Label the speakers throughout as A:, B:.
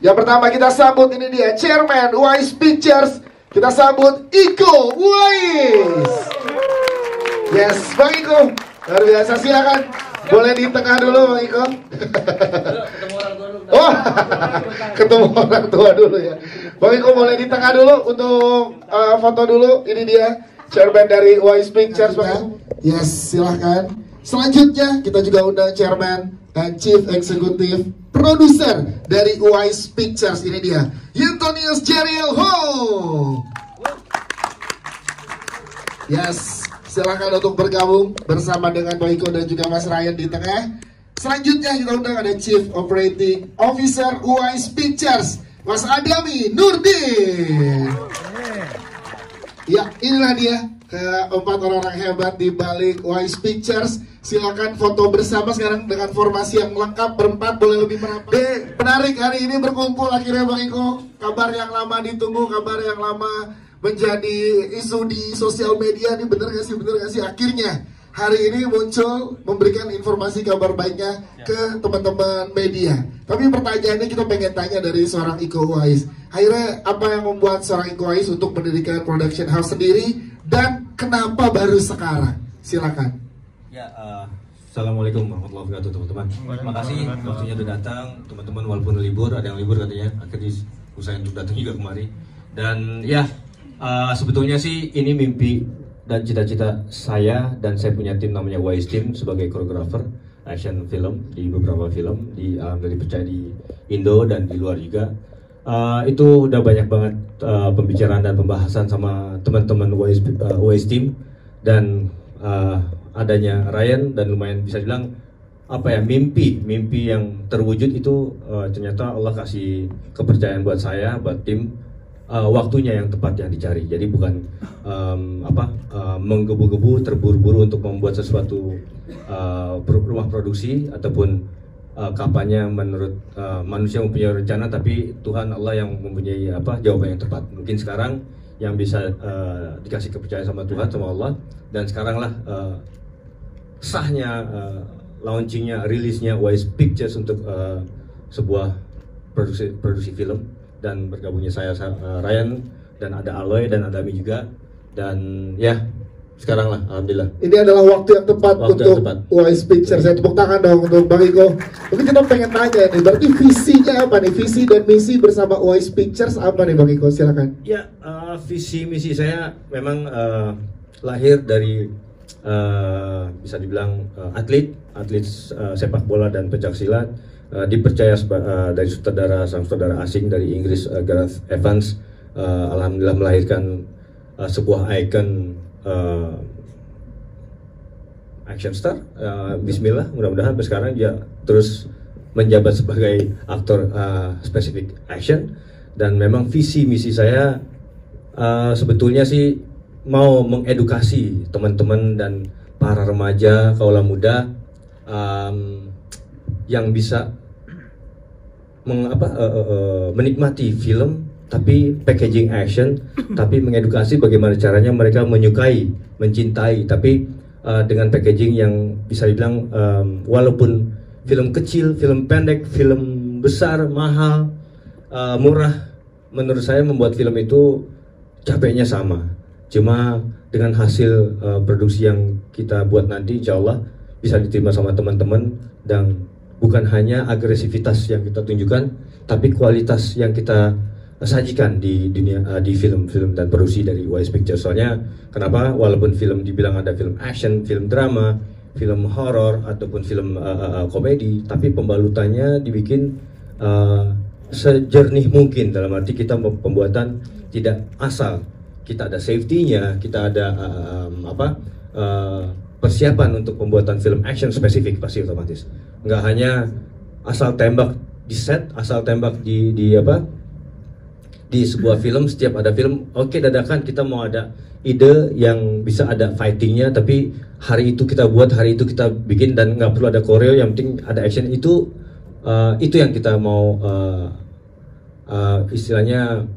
A: Yang pertama kita sambut, ini dia Chairman Wise Pictures. Kita sambut Iko Wise. Yes, Bang Iko, luar biasa, silakan. Boleh di tengah dulu Bang Iko. Oh, ketemu orang tua dulu ya. Bang Iko boleh di tengah dulu untuk foto dulu. Ini dia Chairman dari Wise Pictures, Bang. Yes, silahkan. Selanjutnya kita juga undang Chairman dan Chief Executive Producer dari Wise Pictures. Ini dia Antonius Jeriel Ho. Yes, silakan untuk bergabung bersama dengan Bang Iko dan juga Mas Ryan di tengah. Selanjutnya kita undang ada Chief Operating Officer Wise Pictures, Mas Adami Nurdin. Ya, inilah dia keempat orang hebat di balik Wise Pictures. Silakan foto bersama sekarang dengan formasi yang lengkap, berempat, boleh lebih merapat. Menarik, hari ini berkumpul akhirnya Bang Iko. Kabar yang lama ditunggu, kabar yang lama menjadi isu di sosial media. Ini bener gak sih, akhirnya hari ini muncul memberikan informasi kabar baiknya ke teman-teman media. Tapi pertanyaannya kita pengen tanya dari seorang Iko Wise. Akhirnya apa yang membuat seorang Iko Wise untuk mendirikan production house sendiri, dan kenapa baru sekarang? Silakan.
B: Ya, assalamualaikum warahmatullahi wabarakatuh teman-teman. Terima kasih waktunya udah datang teman-teman, walaupun libur, ada yang libur katanya, akhirnya usaha untuk datang juga kemari. Dan ya, sebetulnya sih ini mimpi dan cita-cita saya, dan saya punya tim namanya Wise Team sebagai koreografer action film di beberapa film dari percaya di Indo dan di luar juga. Itu udah banyak banget pembicaraan dan pembahasan sama teman-teman Wise Team, dan adanya Ryan, dan lumayan bisa bilang apa ya, mimpi yang terwujud itu ternyata Allah kasih kepercayaan buat saya, buat tim. Waktunya yang tepat yang dicari, jadi bukan menggebu-gebu terburu-buru untuk membuat sesuatu rumah produksi ataupun kapannya menurut manusia mempunyai rencana, tapi Tuhan Allah yang mempunyai jawaban yang tepat. Mungkin sekarang yang bisa dikasih kepercayaan sama Tuhan, sama Allah, dan sekarang lah sahnya launchingnya, rilisnya Wise Pictures untuk sebuah produksi film. Dan bergabungnya saya Ryan, dan ada Aloy dan ada Ami juga, dan ya sekarang lah alhamdulillah. Ini adalah waktu yang tepat untuk Wise Pictures. Saya tepuk tangan dong untuk Bang Iko. Mungkin kita pengen tanya nih, berarti visinya apa nih? Visi dan misi bersama Wise Pictures apa nih Bang Iko? Silakan. Ya, visi misi saya memang lahir dari bisa dibilang atlet sepak bola dan pencaksilat. Dipercaya dari sang sutradara asing dari Inggris, Gareth Evans, alhamdulillah melahirkan sebuah ikon action star. Bismillah, mudah-mudahan sampai sekarang dia terus menjabat sebagai aktor spesifik action. Dan memang visi misi saya sebetulnya sih mau mengedukasi teman-teman dan para remaja, kaula muda yang bisa menikmati film tapi packaging action, tapi mengedukasi bagaimana caranya mereka menyukai, mencintai, tapi dengan packaging yang bisa dibilang walaupun film kecil, film pendek, film besar, mahal, murah, menurut saya membuat film itu capeknya sama, cuma dengan hasil produksi yang kita buat nanti insya Allah bisa diterima sama teman-teman, dan bukan hanya agresivitas yang kita tunjukkan, tapi kualitas yang kita sajikan di dunia di film-film dan produksi dari Wise Pictures. Soalnya kenapa? Walaupun film dibilang ada film action, film drama, film horor ataupun film komedi, tapi pembalutannya dibikin sejernih mungkin, dalam arti kita pembuatan tidak asal, kita ada safety-nya, kita ada persiapan untuk pembuatan film action spesifik, pasti otomatis. Nggak hanya asal tembak di set, asal tembak di sebuah film. Setiap ada film, oke, dadakan kita mau ada ide yang bisa ada fightingnya, tapi hari itu kita buat, hari itu kita bikin, dan nggak perlu ada koreo, yang penting ada action. Itu yang kita mau istilahnya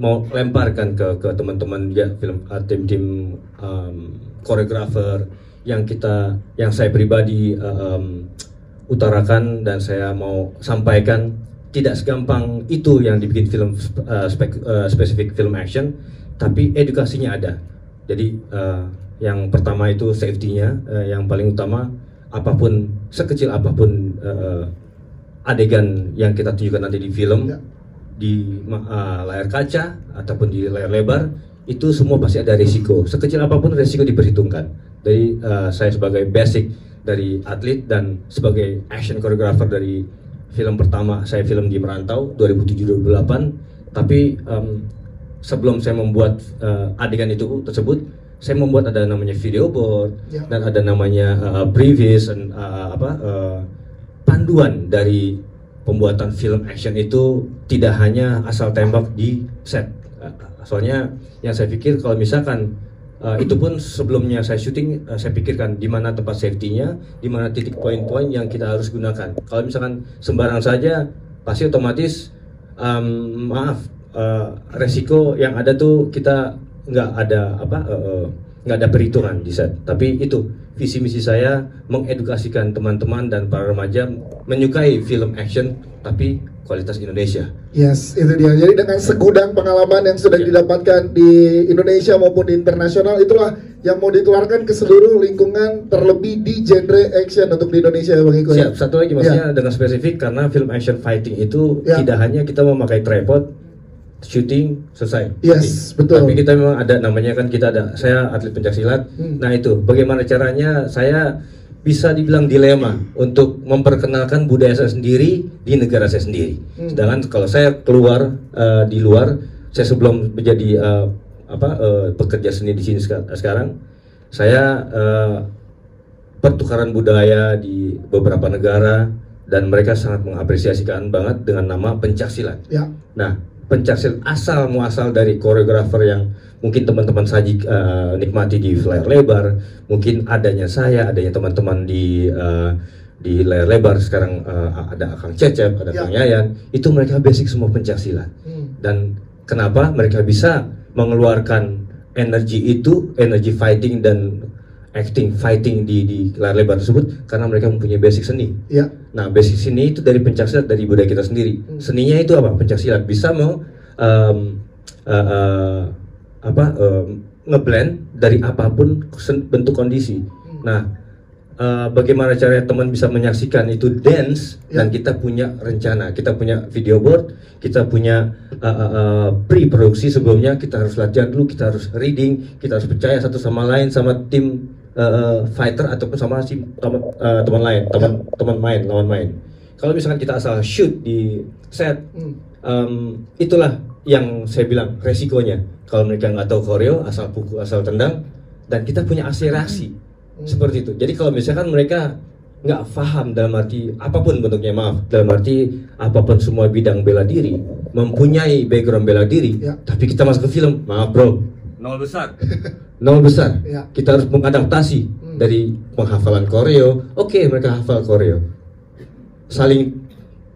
B: mau lemparkan ke teman-teman ya, film tim koreografer yang saya pribadi utarakan, dan saya mau sampaikan tidak segampang itu yang dibikin film spesifik film action, tapi edukasinya ada. Jadi yang pertama itu safety-nya, yang paling utama apapun, sekecil apapun adegan yang kita tunjukkan nanti di film, di layar kaca ataupun di layar lebar, itu semua pasti ada risiko. Sekecil apapun risiko diperhitungkan. Jadi saya sebagai basic dari atlet dan sebagai action choreographer dari film pertama, saya film di Merantau 2007-2008. Tapi sebelum saya membuat adegan itu tersebut, saya membuat ada namanya video board dan ada namanya previs dan panduan dari pembuatan film action itu tidak hanya asal tembak di set. Soalnya yang saya pikir kalau misalkan itu pun sebelumnya saya syuting, saya pikirkan di mana tempat safety-nya, di mana titik poin-poin yang kita harus gunakan. Kalau misalkan sembarang saja, pasti otomatis resiko yang ada tuh kita nggak ada perhitungan di set. Tapi itu visi misi saya, mengedukasikan teman-teman dan para remaja menyukai film action tapi kualitas Indonesia.
A: Yes, itu dia. Jadi dengan segudang pengalaman yang sudah didapatkan di Indonesia maupun di internasional, itulah yang mau ditularkan ke seluruh lingkungan, terlebih di genre action untuk di Indonesia, Bang Iko.
B: Siap. Satu lagi maksudnya dengan spesifik karena film action fighting itu tidak hanya kita memakai tripod, shooting selesai.
A: Yes, betul.
B: Tapi kita memang ada namanya kan, saya atlet pencaksilat. Nah itu bagaimana caranya saya bisa dibilang dilema untuk memperkenalkan budaya saya sendiri di negara saya sendiri. Sedangkan kalau saya keluar di luar, saya sebelum menjadi pekerja seni di sini sekarang, saya pertukaran budaya di beberapa negara dan mereka sangat mengapresiasikan banget dengan nama pencaksilat. Ya. Nah, pencaksilat asal muasal dari koreografer yang mungkin teman-teman saji nikmati di layar lebar, mungkin adanya saya, adanya teman-teman di layar lebar sekarang, ada Kang Cecep, ada Kang Yayan, itu mereka basic semua pencaksilat. Dan kenapa mereka bisa mengeluarkan energi itu, energi fighting dan acting, fighting di layar lebar tersebut karena mereka mempunyai basic seni. Ya. Nah, basic seni itu dari pencaksilat, dari budaya kita sendiri. Seninya itu apa? Pencaksilat bisa ngeblend dari apapun bentuk kondisi. Nah, bagaimana caranya teman bisa menyaksikan itu dance dan kita punya rencana, kita punya video board, kita punya pre-produksi sebelumnya, kita harus latihan dulu, kita harus reading, kita harus percaya satu sama lain, sama tim fighter ataupun sama si teman lain, lawan main. Kalau misalkan kita asal shoot di set, itulah yang saya bilang resikonya. Kalau mereka nggak tahu koreo, asal pukul, asal tendang, dan kita punya akselerasi seperti itu. Jadi kalau misalkan mereka nggak paham dalam arti apapun bentuknya, dalam arti apapun semua bidang bela diri, mempunyai background bela diri, tapi kita masuk ke film, maaf bro, nol besar. Kita harus mengadaptasi dari penghafalan koreo. Oke, mereka hafal koreo, saling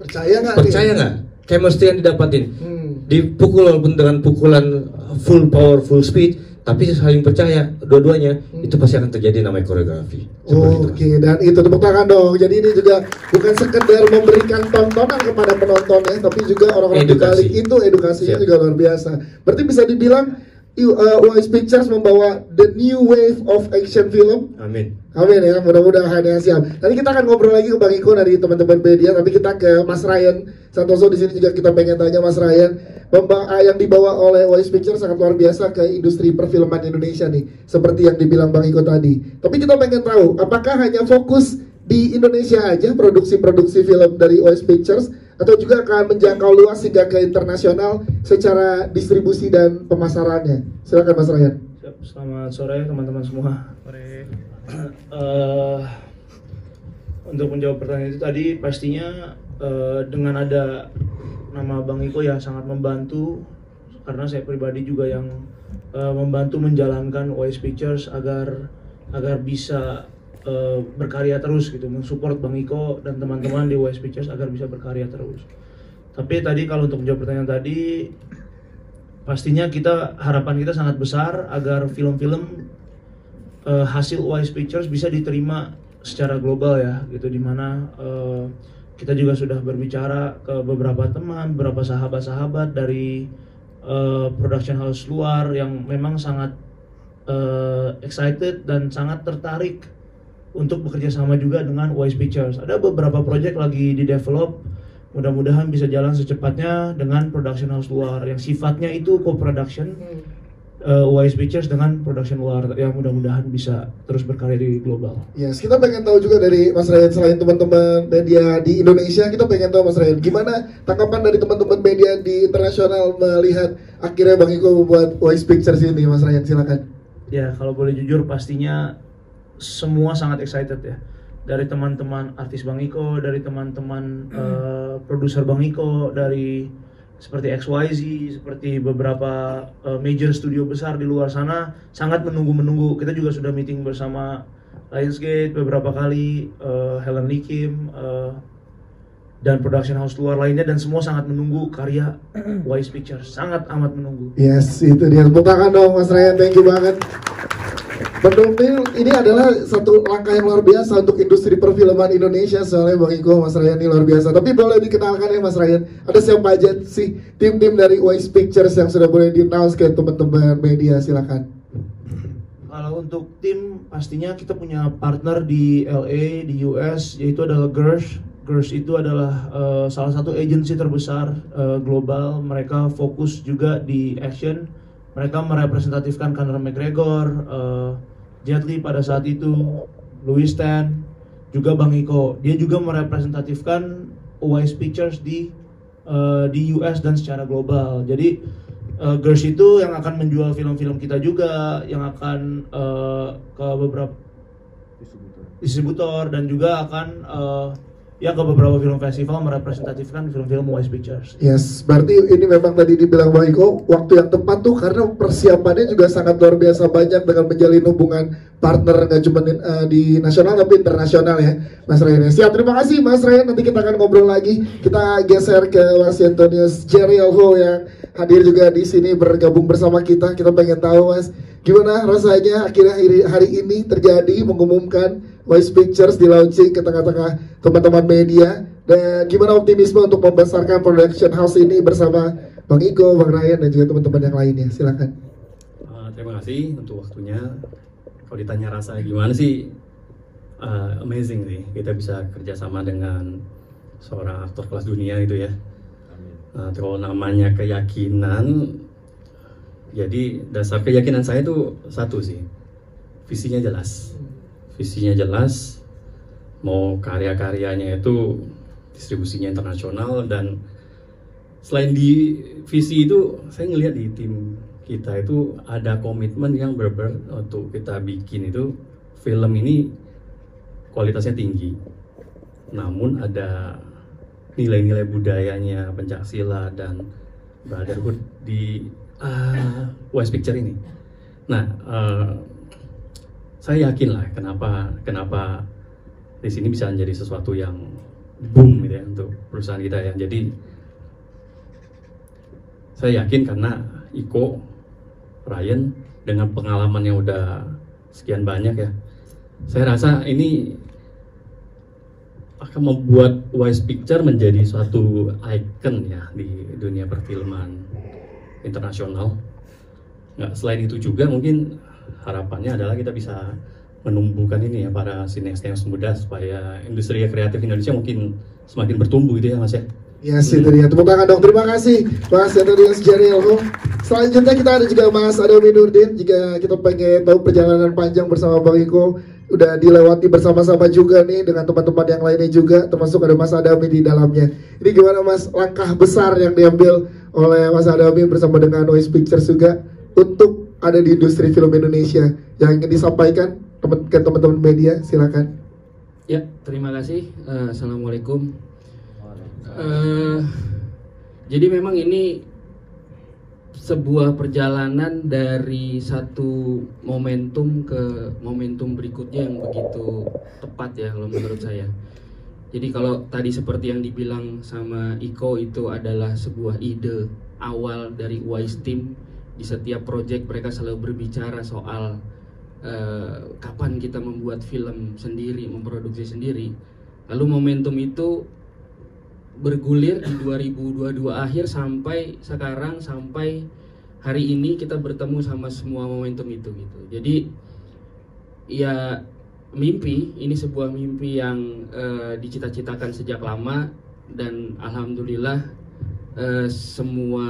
B: percaya nggak? Chemistry yang didapatin dipukul walaupun dengan pukulan full power, full speed, tapi saling percaya dua-duanya, itu pasti akan terjadi namanya koreografi.
A: Oke, dan itu tepuk tangan dong. Jadi ini juga bukan sekedar memberikan tontonan kepada penonton ya, tapi juga orang-orang di balik itu edukasinya juga luar biasa. Berarti bisa dibilang Wise Pictures membawa the new wave of action film.
B: Amin.
A: Amin ya, mudah-mudahan ya, siap. Nanti kita akan ngobrol lagi ke Bang Iko dari teman-teman media, tapi kita ke Mas Ryan Santoso di sini juga kita pengen tanya Mas Ryan, yang dibawa oleh Wise Pictures sangat luar biasa ke industri perfilman Indonesia nih, seperti yang dibilang Bang Iko tadi. Tapi kita pengen tahu, apakah hanya fokus di Indonesia aja produksi-produksi film dari Wise Pictures, atau juga akan menjangkau luas hingga ke internasional secara distribusi dan pemasarannya? Silakan Mas Ryan.
C: Selamat sore teman-teman semua. Untuk menjawab pertanyaan itu tadi, pastinya dengan ada nama Bang Iko ya sangat membantu, karena saya pribadi juga yang membantu menjalankan Wise Pictures agar bisa berkarya terus gitu, mensupport Bang Iko dan teman-teman di Wise Pictures agar bisa berkarya terus. Tapi tadi kalau untuk menjawab pertanyaan tadi, pastinya harapan kita sangat besar agar film-film hasil Wise Pictures bisa diterima secara global ya gitu, dimana kita juga sudah berbicara ke beberapa teman, beberapa sahabat-sahabat dari production house luar yang memang sangat excited dan sangat tertarik untuk bekerja sama juga dengan Wise Pictures. Ada beberapa project lagi di develop, mudah-mudahan bisa jalan secepatnya dengan production house luar yang sifatnya itu co-production. Wise Pictures dengan production luar yang mudah-mudahan bisa terus berkarya di global.
A: Yes, kita pengen tahu juga dari Mas Ryan, selain teman-teman media di Indonesia, kita pengen tahu Mas Ryan, gimana tanggapan dari teman-teman media di internasional melihat akhirnya Bang Iko membuat Wise Pictures ini, Mas Ryan, silakan.
C: Ya, kalau boleh jujur pastinya semua sangat excited ya. Dari teman-teman artis Bang Iko, dari teman-teman produser Bang Iko, dari seperti XYZ, seperti beberapa major studio besar di luar sana sangat menunggu-menunggu. Kita juga sudah meeting bersama Lionsgate beberapa kali, Helen Lee Kim, dan production house luar lainnya, dan semua sangat menunggu karya Wise Pictures, sangat amat menunggu.
A: Yes, itu dia. Tepuk tangan dong Mas Ryan, thank you banget. Betul, ini adalah satu langkah yang luar biasa untuk industri perfilman Indonesia. Soalnya Bang Iko, Mas Ryan ini luar biasa. Tapi boleh dikenalkan ya Mas Ryan, ada siapa aja sih tim-tim dari Wise Pictures yang sudah boleh di-announce ke teman-teman media, silakan.
C: Kalau untuk tim, pastinya kita punya partner di LA, di US, yaitu adalah Gersh. Gersh itu adalah salah satu agensi terbesar global. Mereka fokus juga di action. Mereka merepresentatifkan Conor McGregor, Jet Li pada saat itu, Louis Tan, juga Bang Iko. Dia juga merepresentatifkan Wise Pictures di US dan secara global. Jadi Gersh itu yang akan menjual film-film kita juga, yang akan ke beberapa distributor dan juga akan ya ke beberapa film festival merepresentatifkan film-film Wise Pictures.
A: Yes, berarti ini memang tadi dibilang Bang Iko, waktu yang tepat tuh karena persiapannya juga sangat luar biasa banyak dengan menjalin hubungan partner nggak cuma di nasional tapi internasional ya, Mas Ryan. Siap, terima kasih Mas Ryan. Nanti kita akan ngobrol lagi. Kita geser ke Mas Antonius Jerielho yang hadir juga di sini bergabung bersama kita. Kita pengen tahu Mas, gimana rasanya akhirnya hari ini terjadi mengumumkan Wise Pictures di launching ke tengah-tengah teman-teman media, dan gimana optimisme untuk membesarkan production house ini bersama Bang Iko, Bang Ryan dan juga teman-teman yang lainnya, silakan.
D: Terima kasih untuk waktunya. Kalau ditanya rasa gimana sih, amazing sih kita bisa kerjasama dengan seorang aktor kelas dunia itu ya. Kalau namanya keyakinan, jadi dasar keyakinan saya itu satu sih, visinya jelas. Visinya jelas, mau karya-karyanya itu distribusinya internasional, dan selain di visi itu saya ngelihat di tim kita itu ada komitmen yang benar-benar untuk kita bikin itu film ini kualitasnya tinggi, namun ada nilai-nilai budayanya, Pancasila dan brotherhood di Wise Picture ini. Nah, saya yakin lah kenapa di sini bisa menjadi sesuatu yang boom gitu ya untuk perusahaan kita ya. Jadi saya yakin karena Iko, Ryan dengan pengalaman yang udah sekian banyak ya, saya rasa ini akan membuat Wise Picture menjadi suatu icon ya di dunia perfilman internasional. Nggak, selain itu juga mungkin harapannya adalah kita bisa menumbuhkan ini ya para sineas muda supaya industri kreatif Indonesia mungkin semakin bertumbuh gitu ya Mas ya.
A: Yes, itu dia. Tepuk tangan dong. Terima kasih Mas Antonius Jerielho. Selanjutnya kita ada juga Mas Adami Nurdin. Jika kita pengen tahu perjalanan panjang bersama Bang Iko, udah dilewati bersama-sama juga nih dengan teman-teman yang lainnya juga, termasuk ada Mas Adami di dalamnya. Ini gimana Mas, langkah besar yang diambil oleh Mas Adami bersama dengan Wise Pictures juga untuk ada di industri film Indonesia yang ingin disampaikan ke teman-teman media, silakan.
E: Ya, terima kasih. Assalamualaikum. Jadi memang ini sebuah perjalanan dari satu momentum ke momentum berikutnya yang begitu tepat ya kalau menurut saya. Jadi kalau tadi seperti yang dibilang sama Iko, itu adalah sebuah ide awal dari Wise Team. Di setiap project mereka selalu berbicara soal kapan kita membuat film sendiri, memproduksi sendiri. Lalu momentum itu bergulir di 2022 akhir sampai sekarang, sampai hari ini kita bertemu sama semua momentum itu gitu. Jadi ya mimpi, ini sebuah mimpi yang dicita-citakan sejak lama, dan alhamdulillah semua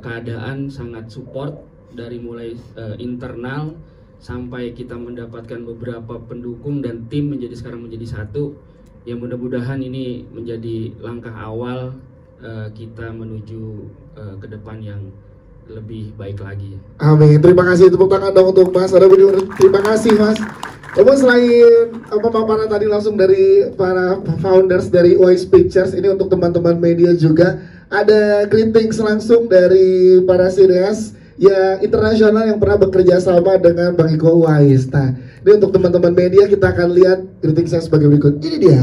E: keadaan sangat support, dari mulai internal sampai kita mendapatkan beberapa pendukung dan tim sekarang menjadi satu. Ya mudah-mudahan ini menjadi langkah awal kita menuju ke depan yang lebih baik lagi.
A: Amin. Terima kasih, tepuk tangan dong untuk Mas Ada Budi. Terima kasih Mas. Kemudian selain pemaparan tadi langsung dari para founders dari Wise Pictures, ini untuk teman-teman media juga ada greetings langsung dari para sineas yang internasional yang pernah bekerja sama dengan Bang Iko Uwais. Nah, ini untuk teman-teman media kita akan lihat greeting saya sebagai berikut. Ini dia.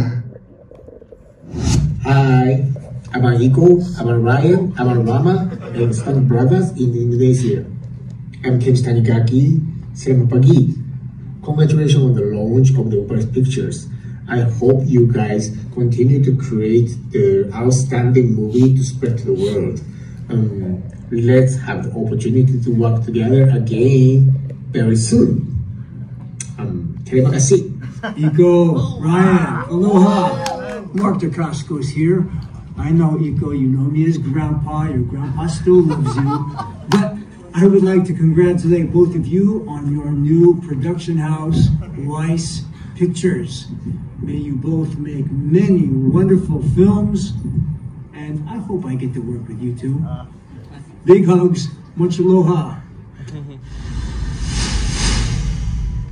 F: Hai, Abang Iko, Abang Ryan, Abang Rama, and Stan Brothers in Indonesia. I'm Kenji Tanigaki. Selamat pagi. Congratulations on the launch of the Wise Pictures. I hope you guys continue to create the outstanding movie to spread to the world. Let's have the opportunity to work together again very soon. Terima kasih.
G: Iko, Ryan, aloha. Mark Dacascos here. I know Iko, you know me as Grandpa. Your Grandpa still loves you. But I would like to congratulate both of you on your new production house, Wise Pictures. May you both make many wonderful films, and I hope I get to work with you too. Big hugs, much aloha.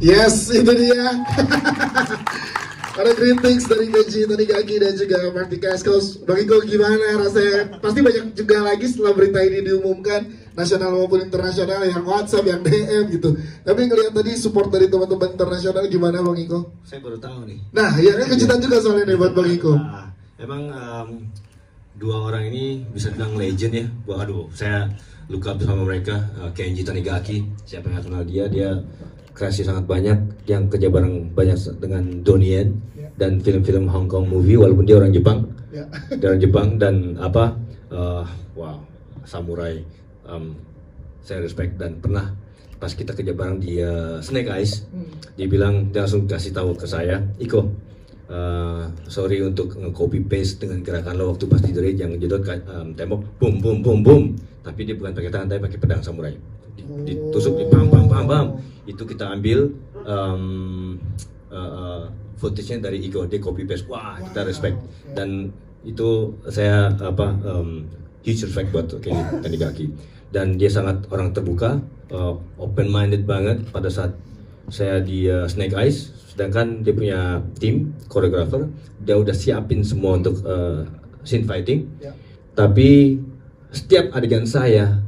A: Yes, itu dia. Ada greetings dari Kenji Tanigaki dan juga Marty Kaskos. Bang Iko gimana rasanya? Pasti banyak juga lagi setelah berita ini diumumkan, nasional maupun internasional, yang WhatsApp, yang DM gitu. Tapi ngelihat tadi support dari teman-teman internasional gimana Bang Iko?
B: Saya baru tahu nih.
A: Nah, ya kan kejutan juga soalnya nih buat Bang Iko.
B: Emang dua orang ini bisa bilang legend ya. Waduh, saya look up sama mereka. Kenji Tanigaki, siapa yang kenal dia? Dia kreasi sangat banyak, yang kerja bareng banyak dengan Donnie Yen dan film-film Hong Kong movie, walaupun dia orang Jepang. Dia orang Jepang dan wow, samurai. Saya respect, dan pernah pas kita kerja bareng di Snake Eyes, dia langsung kasih tahu ke saya, Iko, sorry untuk nge-copy paste dengan gerakan lo waktu pas di Dread yang jedot tembok, boom boom boom boom, tapi dia bukan pakai tangan, tapi pakai pedang samurai, ditusuk, di pam pam pam pam. Itu kita ambil footage-nya dari Iko, dia copy paste, wah kita respect, dan itu saya huge respect buat Kenji Tanigaki. Dan dia sangat orang terbuka, open minded banget pada saat saya di Snake Eyes, sedangkan dia punya tim koreografer, dia udah siapin semua untuk scene fighting, tapi setiap adegan saya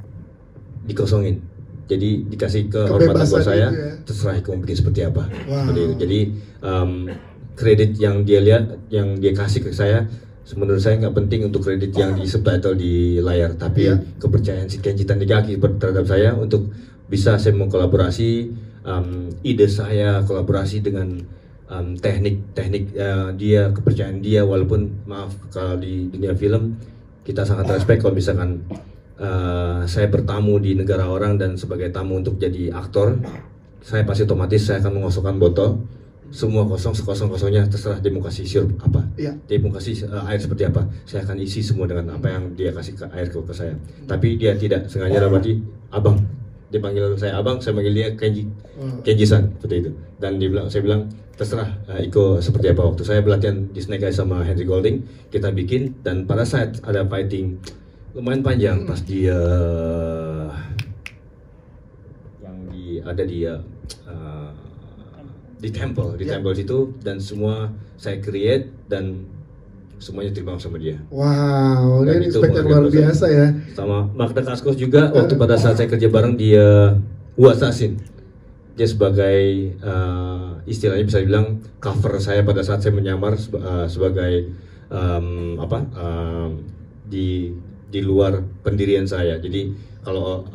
B: dikosongin, jadi dikasih kehormatan buat saya, terserah Iko bikin seperti apa. Seperti itu. Jadi kredit yang dia lihat, yang dia kasih ke saya, menurut saya nggak penting untuk kredit yang di subtitle di layar, tapi kepercayaan si Kenji Tanigaki terhadap saya untuk bisa saya mengkolaborasi, ide saya kolaborasi dengan teknik dia, kepercayaan dia, walaupun maaf kalau di dunia film kita sangat respect kalau misalkan saya bertamu di negara orang dan sebagai tamu untuk jadi aktor, saya pasti otomatis saya akan mengosongkan botol, semua kosong, sekosong-kosongnya, terserah dia mau kasih sirup apa, dia mau kasih air seperti apa, saya akan isi semua dengan apa yang dia kasih ke air ke saya. Tapi dia tidak sengaja, berarti abang, dia panggil saya abang, saya panggil dia Kenji-san, seperti itu. Dan saya bilang terserah Iko seperti apa. Waktu saya berlatihan di Snake Eyes sama Henry Golding, kita bikin, dan pada saat ada fighting lumayan panjang pas dia yang ada di temple situ, dan semua saya create dan semuanya terima sama dia.
A: Wow,
B: dan
A: ini respect yang luar biasa ya.
B: Sama Mark Dacascos juga, waktu pada saat saya kerja bareng di Assassin, dia sebagai istilahnya bisa dibilang cover saya pada saat saya menyamar sebagai di luar pendirian saya. Jadi kalau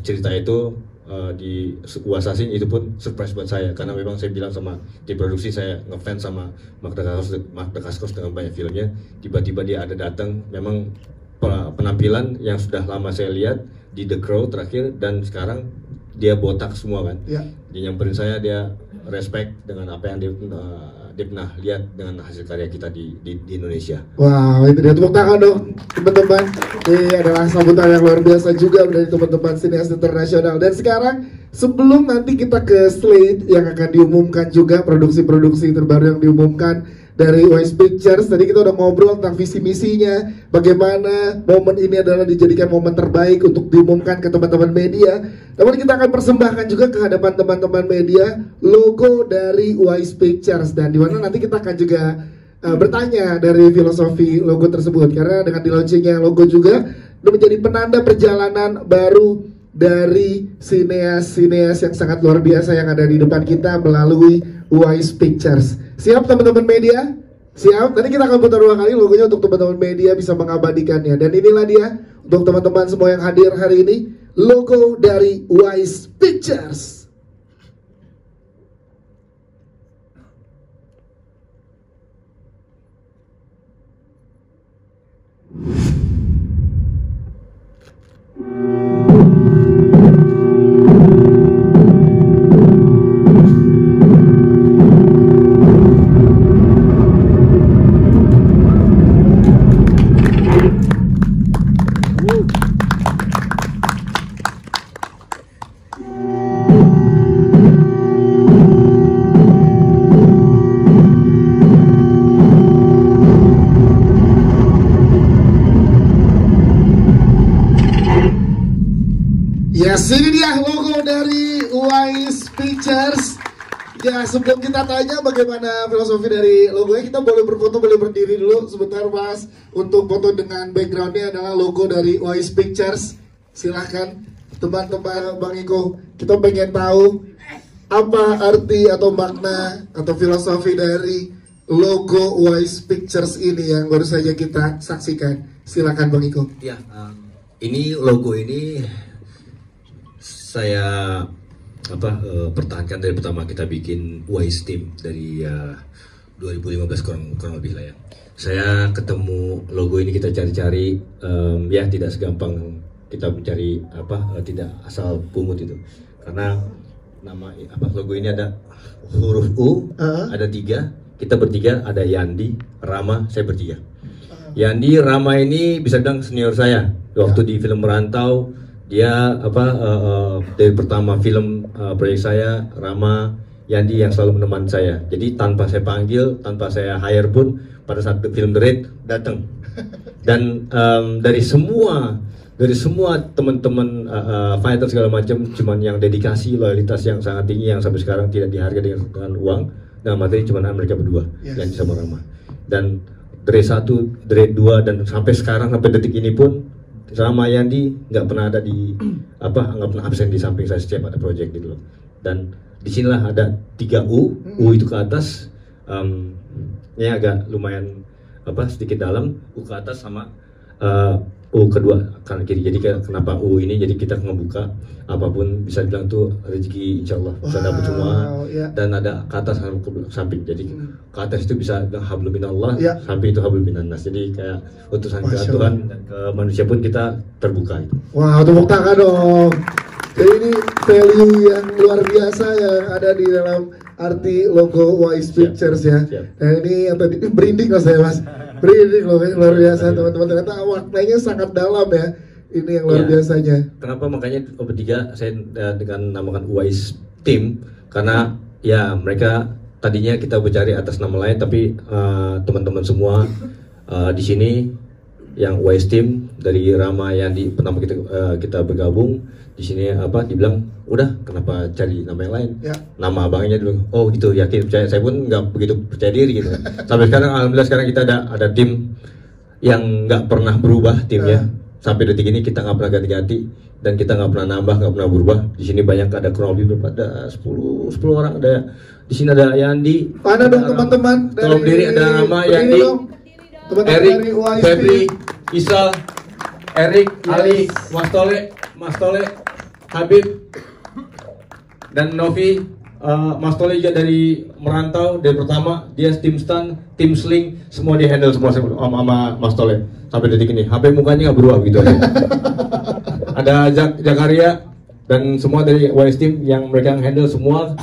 B: cerita itu di Assassin itu pun surprise buat saya karena memang saya bilang sama tim produksi saya ngefans sama Mark Dacascos dengan banyak filmnya. Tiba-tiba dia ada datang, memang penampilan yang sudah lama saya lihat di The Crow terakhir dan sekarang dia botak semua kan.
A: Ya.
B: Dia nyamperin saya, dia respect dengan apa yang dia pernah lihat dengan hasil karya kita di Indonesia.
A: Wow, itu dia, tepuk tangan dong teman-teman. Ini adalah sambutan yang luar biasa juga dari teman-teman sineas internasional. Dan sekarang sebelum nanti kita ke slate yang akan diumumkan juga produksi-produksi terbaru yang diumumkan dari Wise Pictures, tadi kita udah ngobrol tentang visi misinya, bagaimana momen ini adalah dijadikan momen terbaik untuk diumumkan ke teman-teman media. Namun kita akan persembahkan juga ke hadapan teman-teman media logo dari Wise Pictures, dan di mana nanti kita akan juga bertanya dari filosofi logo tersebut, karena dengan di launchingnya logo juga itu menjadi penanda perjalanan baru dari sineas-sineas yang sangat luar biasa yang ada di depan kita melalui Wise Pictures. Siap teman-teman media? Siap? Nanti kita akan putar 2 kali logonya untuk teman-teman media bisa mengabadikannya. Dan inilah dia untuk teman-teman semua yang hadir hari ini, logo dari Wise Pictures. Yes, ini dia logo dari Wise Pictures. Ya, sebelum kita tanya bagaimana filosofi dari logonya, kita boleh berfoto, boleh berdiri dulu sebentar Mas. Untuk foto dengan backgroundnya adalah logo dari Wise Pictures. Silahkan teman-teman Bang Iko, kita pengen tahu apa arti atau makna atau filosofi dari logo Wise Pictures ini yang baru saja kita saksikan. Silakan Bang Iko.
B: Ya, ini logo ini saya pertahankan dari pertama kita bikin Wise Team dari 2015 kurang lebih lah ya. Saya ketemu logo ini, kita cari-cari, ya tidak segampang kita mencari tidak asal pungut itu, karena nama logo ini ada huruf U, ada 3, kita bertiga, ada Yandi, Rama, saya bertiga. Yandi, Rama ini bisa bilang senior saya waktu di film Merantau. Dia dari pertama film proyek saya, Rama, Yandi yang selalu menemani saya. Jadi tanpa saya panggil, tanpa saya hire pun, pada saat film The Raid datang. Dan dari semua teman-teman fighter segala macam, cuman yang dedikasi, loyalitas yang sangat tinggi yang sampai sekarang tidak dihargai dengan uang dan materi, cuman mereka berdua, Yandi sama Rama. Dan The Raid 1, The Raid 2, dan sampai sekarang, sampai detik ini pun sama Yandi nggak pernah ada nggak pernah absen di samping saya setiap ada project gitu loh. Dan disinilah ada 3 U itu ke atas, ini agak lumayan sedikit dalam, U ke atas sama U kedua kanan kiri. Jadi kenapa U ini? Jadi kita ngebuka apapun bisa dibilang tuh rezeki, insya Allah bisa dapat semua. Dan ada ke atas sama ke samping. Jadi ke atas itu bisa hablum minallah, samping itu hablum minannas. Jadi kayak utusan ke Tuhan dan ke manusia pun kita terbuka itu.
A: Wow, tepuk tangan dong. Jadi ini value yang luar biasa yang ada di dalam arti logo Wise Pictures ya. Nah ini yang tadi berinding loh saya Mas. Berinding loh, luar biasa teman-teman, ternyata maknanya sangat dalam ya. Ini yang luar biasanya.
B: Kenapa makanya bertiga saya dengan namakan Wise Team, karena ya mereka tadinya kita bercari atas nama lain, tapi teman-teman semua di sini yang Wise Team dari Rama yang pertama kita bergabung di sini dibilang udah kenapa cari nama yang lain, nama abangnya dulu, oh gitu, yakin percaya. Saya pun nggak begitu percaya diri gitu. Sampai sekarang alhamdulillah sekarang kita ada tim yang nggak pernah berubah timnya. Sampai detik ini kita nggak pernah ganti-ganti dan kita nggak pernah nambah, nggak pernah berubah. Di sini banyak, ada kurang lebih berapa, ada 10 orang, ada di sini ada Yandi.
A: Mana dong teman-teman?
B: Tolong diri, ada Rama, Yandi, Erik, Febri, Isal, Erik, Ali, Mas Tole, Habib, Dan Novi, Mas Tole juga dari merantau, dari pertama dia tim stun, tim sling, semua dia handle semua sama Mas Tole sampai detik ini. HP mukanya nggak berubah gitu aja. Ada Jakaria dan semua dari Wise Team yang mereka handle semua.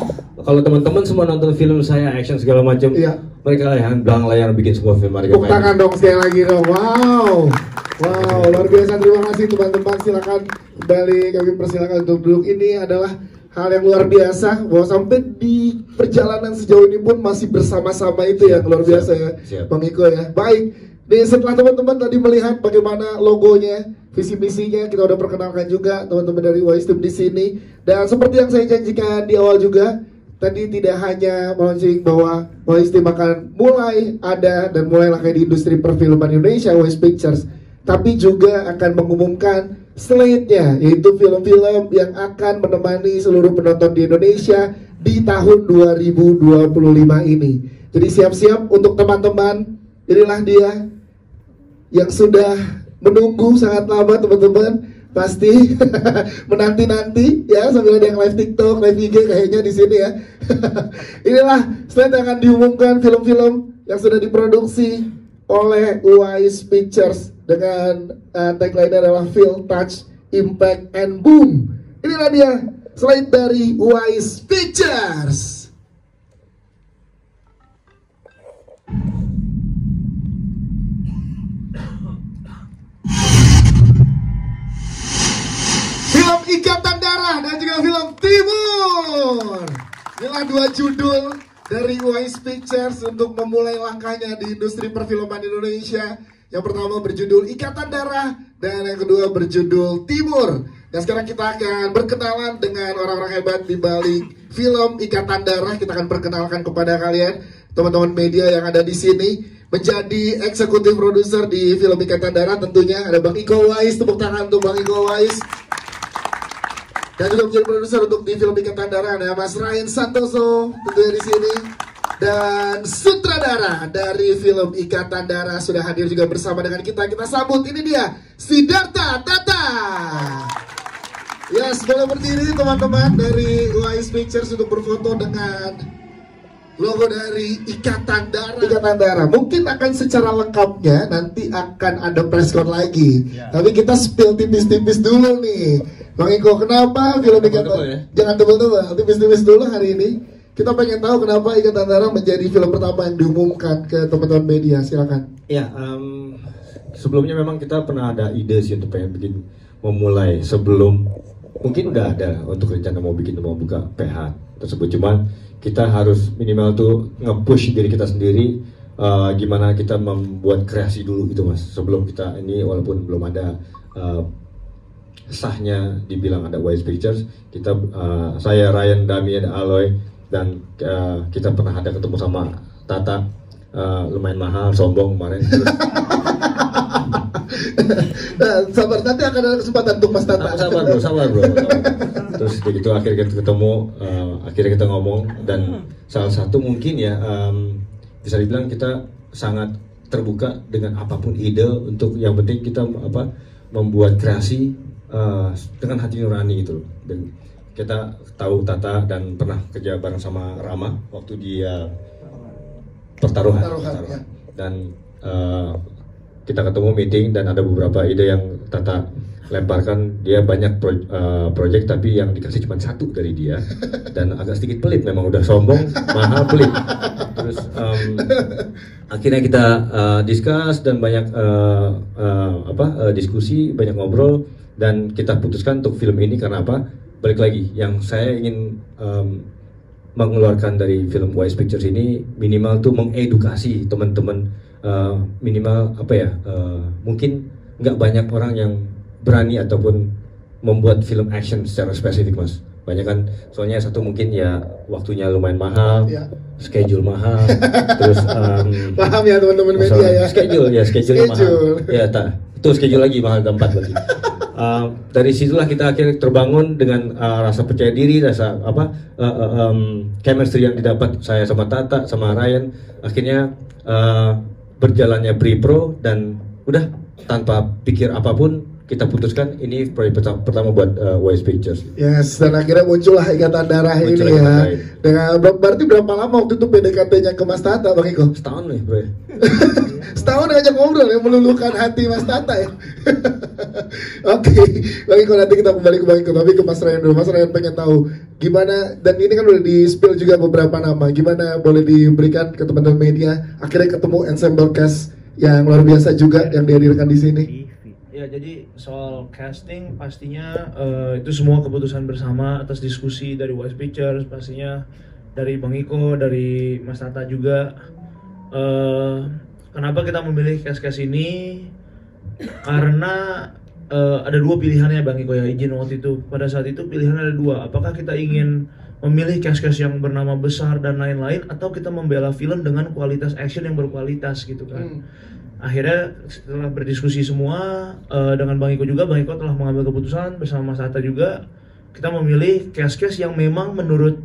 B: Kalau teman-teman semua nonton film saya action segala macam,
A: Iya.
B: mereka yang belakang layar bikin semua film mereka.
A: Tepuk tangan dong sekali lagi dong. Wow. Wow, luar biasa, terima kasih teman-teman. Silakan kembali, kami persilakan untuk duduk. Ini adalah hal yang luar biasa bahwa sampai di perjalanan sejauh ini pun masih bersama-sama, itu yang luar biasa ya.
B: Siap.
A: Bang Iko ya. Baik. Setelah teman-teman tadi melihat bagaimana logonya, visi misinya, kita udah perkenalkan juga teman-teman dari Wise Team di sini. Dan seperti yang saya janjikan di awal juga, tadi tidak hanya launching bahwa Wise Team akan mulai ada dan mulai kayak di industri perfilman Indonesia, Wise Pictures, tapi juga akan mengumumkan slate-nya, yaitu film-film yang akan menemani seluruh penonton di Indonesia di tahun 2025 ini. Jadi siap-siap untuk teman-teman, inilah dia yang sudah menunggu sangat lama teman-teman, pasti menanti-nanti ya, sambil ada yang live TikTok, live IG kayaknya di sini ya. Inilah slate yang akan diumumkan film-film yang sudah diproduksi oleh Wise Pictures dengan tagline adalah Feel, Touch, Impact, and Boom. Inilah dia slate dari Wise Pictures. Film Ikatan Darah dan juga film Timur. Inilah dua judul dari Wise Pictures untuk memulai langkahnya di industri perfilman Indonesia. Yang pertama berjudul Ikatan Darah dan yang kedua berjudul Timur. Dan sekarang kita akan berkenalan dengan orang-orang hebat di balik film Ikatan Darah. Kita akan perkenalkan kepada kalian, teman-teman media yang ada di sini. Menjadi eksekutif produser di film Ikatan Darah tentunya ada Bang Iko Wise. Tepuk tangan untuk Bang Iko Wise. Dan juga menjadi produser untuk di film Ikatan Darah ada Mas Ryan Santoso tentunya di sini. Dan sutradara dari film Ikatan Darah sudah hadir juga bersama dengan kita. Kita sambut, ini dia Siddhartha Tata. Yes, boleh berdiri teman-teman dari Wise Pictures untuk berfoto dengan logo dari Ikatan Darah. Ikatan Darah mungkin akan secara lengkapnya nanti akan ada press con lagi. Tapi kita spill tipis-tipis dulu nih, Bang Iko, kenapa film Ikatan Darah? Jangan tebel-tebel, tipis-tipis dulu hari ini. Kita pengen tahu kenapa Ikatan Darah menjadi film pertama yang diumumkan ke teman-teman media. Silakan.
B: Ya, sebelumnya memang kita pernah ada ide sih untuk pengen bikin, memulai sebelum, mungkin udah ada untuk rencana mau buka PH tersebut, cuman kita harus minimal tuh nge-push diri kita sendiri, gimana kita membuat kreasi dulu gitu Mas, sebelum kita ini, walaupun belum ada sahnya dibilang ada Wise Pictures, kita saya, Ryan, Dami, ada Aloy, dan kita pernah ada ketemu sama Tata, lumayan mahal, sombong kemarin.
A: Sabar, nanti akan ada kesempatan untuk Mas Tata.
B: Sabar bro. Terus begitu akhirnya kita ketemu, akhirnya kita ngomong, dan salah satu mungkin ya bisa dibilang kita sangat terbuka dengan apapun ide, untuk yang penting kita membuat kreasi dengan hati nurani gitu loh. Dan kita tahu Tata dan pernah kerja bareng sama Rama waktu dia pertaruhan.
A: Ya.
B: Dan kita ketemu meeting dan ada beberapa ide yang Tata lemparkan. Dia banyak project tapi yang dikasih cuma satu dari dia, dan agak sedikit pelit, memang udah sombong, mahal, pelit. Terus akhirnya kita discuss dan banyak diskusi, banyak ngobrol, dan kita putuskan untuk film ini karena apa? Balik lagi, yang saya ingin mengeluarkan dari film Wise Pictures ini minimal tuh mengedukasi teman-teman, minimal mungkin nggak banyak orang yang berani ataupun membuat film action secara spesifik Mas. Banyak kan, soalnya satu mungkin ya waktunya lumayan mahal, ya. Schedule mahal, terus
A: paham ya teman-teman media ya.
B: Schedule mahal. Ya itu schedule lagi mahal, tempat lagi. Dari situlah kita akhirnya terbangun dengan rasa percaya diri, rasa chemistry yang didapat saya sama Tata sama Ryan. Akhirnya berjalannya pre-pro, dan udah tanpa pikir apapun kita putuskan ini proyek pertama buat Wise Pictures.
A: Yes, dan akhirnya muncullah Ikatan Darah ini
B: Muncul
A: ya.
B: Ikatan Darah.
A: Dengan berarti berapa lama waktu itu PDKT-nya ke Mas Tata, Bang Iko?
B: Setahun nih bro.
A: Setahun ngajak ngobrol ya, meluluhkan hati Mas Tata ya. Oke, Bang Iko, nanti kita kembali ke Bang Iko, tapi ke Mas Ryan dulu. Mas Ryan pengen tahu gimana, dan ini kan udah di spill juga beberapa nama, gimana boleh diberikan ke teman-teman media, akhirnya ketemu ensemble cast yang luar biasa juga yang dihadirkan di sini.
C: Ya, jadi soal casting pastinya itu semua keputusan bersama atas diskusi dari Wise Pictures, pastinya dari Bang Iko, dari Mas Tata juga. Kenapa kita memilih cast-cast ini? Karena ada dua pilihannya Bang Iko ya, izin waktu itu. Pada saat itu pilihannya ada dua. Apakah kita ingin memilih cast-cast yang bernama besar dan lain-lain, atau kita membela film dengan kualitas action yang berkualitas gitu kan. Akhirnya setelah berdiskusi semua dengan Bang Iko juga, Bang Iko telah mengambil keputusan bersama Mas Tata juga, kita memilih cast-cast yang memang menurut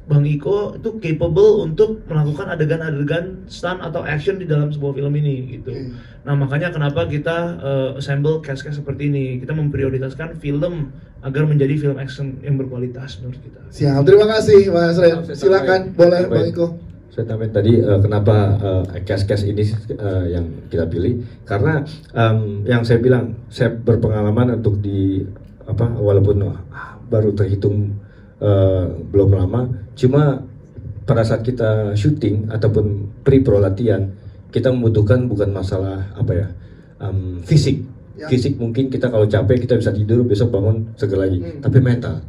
C: Bang Iko itu capable untuk melakukan adegan-adegan stunt atau action di dalam sebuah film ini gitu. Nah, makanya kenapa kita assemble cast-cast seperti ini. Kita memprioritaskan film agar menjadi film action yang berkualitas menurut kita.
A: Siap, terima kasih Mas Ren. Silakan, boleh Bang Iko.
B: Saya tambahin tadi kenapa cast-cast ini yang kita pilih, karena yang saya bilang, saya berpengalaman untuk di walaupun baru terhitung belum lama, cuma pada saat kita syuting ataupun pre-pro latihan, kita membutuhkan bukan masalah fisik. Fisik mungkin kita kalau capek kita bisa tidur, besok bangun seger lagi, tapi mental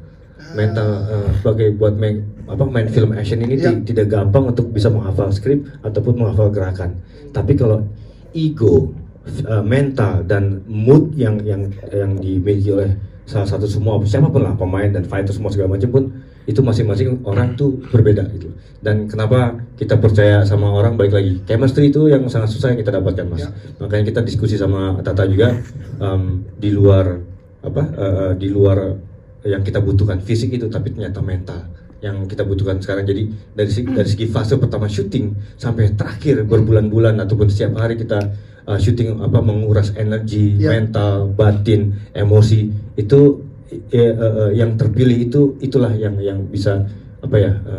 B: sebagai buat main film action ini tidak gampang untuk bisa menghafal skrip ataupun menghafal gerakan. Tapi kalau ego, mental dan mood yang dimiliki oleh salah satu semua siapapun lah, pemain dan fighter semua segala macam pun, itu masing-masing orang tuh berbeda gitu. Dan kenapa kita percaya sama orang, balik lagi chemistry itu yang sangat susah yang kita dapatkan Mas. Makanya kita diskusi sama Tata juga, di luar yang kita butuhkan fisik itu, tapi ternyata mental yang kita butuhkan sekarang. Jadi dari segi fase pertama syuting sampai terakhir berbulan-bulan ataupun setiap hari kita syuting menguras energi, mental, batin, emosi itu yang terpilih itulah yang bisa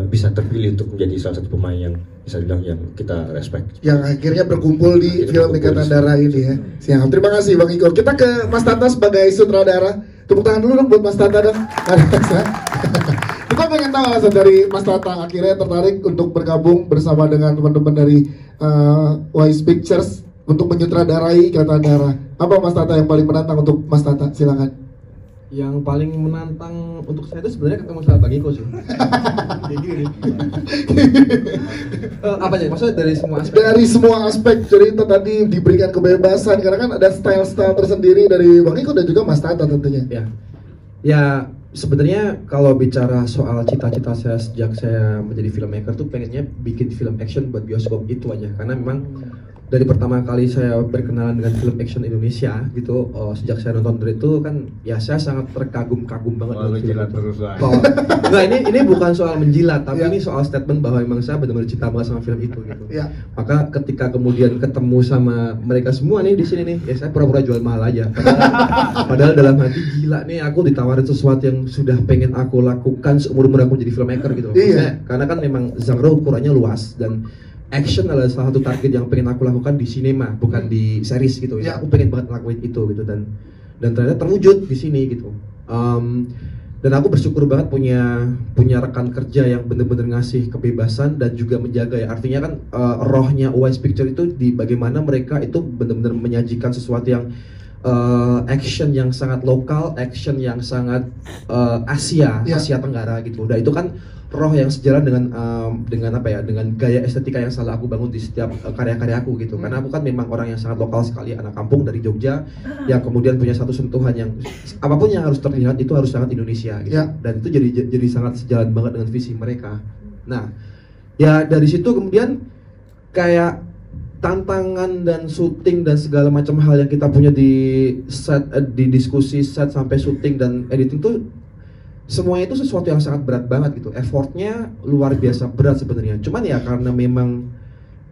B: bisa terpilih untuk menjadi salah satu pemain yang bisa bilang yang kita respect.
A: Yang akhirnya berkumpul di film Ikatan Darah ini ya. Siap, terima kasih Bang Iko. Kita ke Mas Tata sebagai sutradara. Tepuk tangan dulu dong buat Mas Tata dong. Kita pengen tahu alasan dari Mas Tata akhirnya tertarik untuk bergabung bersama dengan teman-teman dari Wise Pictures untuk menyutradarai Ikatan Darah. Apa Mas Tata yang paling menantang untuk Mas Tata? Silakan.
H: Yang paling menantang untuk saya itu sebenarnya ketemu sama Bang Iko sih. Kayak gini nih. Apanya? Maksudnya dari semua aspek? Dari
A: semua aspek cerita tadi diberikan kebebasan, karena kan ada style-style tersendiri dari Bang Iko dan juga Mas Tata tentunya.
H: Ya sebenarnya kalau bicara soal cita-cita saya sejak saya menjadi filmmaker tuh pengennya bikin film action buat bioskop itu aja, karena memang dari pertama kali saya berkenalan dengan film action Indonesia gitu, sejak saya nonton dari itu kan ya saya sangat terkagum-kagum banget dengan film itu. Terus lah. Enggak, ini bukan soal menjilat, tapi ini soal statement bahwa memang saya benar-benar cinta banget sama film itu gitu. Maka ketika kemudian ketemu sama mereka semua nih di sini nih, ya saya pura-pura jual mahal aja. Padahal dalam hati gila nih, aku ditawarin sesuatu yang sudah pengen aku lakukan seumur-umur aku jadi filmmaker gitu. Maksudnya, karena kan memang genre ukurannya luas dan action adalah salah satu target yang pengen aku lakukan di sinema, bukan di series gitu. Aku pengen banget ngelakuin itu gitu, dan ternyata terwujud di sini gitu. Dan aku bersyukur banget punya rekan kerja yang bener-bener ngasih kebebasan dan juga menjaga ya. Artinya kan rohnya Wise Picture itu di bagaimana mereka itu bener-bener menyajikan sesuatu yang action yang sangat lokal, action yang sangat Asia Tenggara gitu. Dan itu kan roh yang sejalan dengan gaya estetika yang selalu aku bangun di setiap karya-karya aku gitu. Karena aku kan memang orang yang sangat lokal sekali, anak kampung dari Jogja yang kemudian punya satu sentuhan yang apapun yang harus terlihat itu harus sangat Indonesia gitu. Dan itu jadi sangat sejalan banget dengan visi mereka. Nah, ya dari situ kemudian kayak tantangan dan syuting dan segala macam hal yang kita punya di set, di diskusi set sampai syuting dan editing tuh semuanya itu sesuatu yang sangat berat banget gitu. Effortnya luar biasa berat sebenarnya. Cuman ya karena memang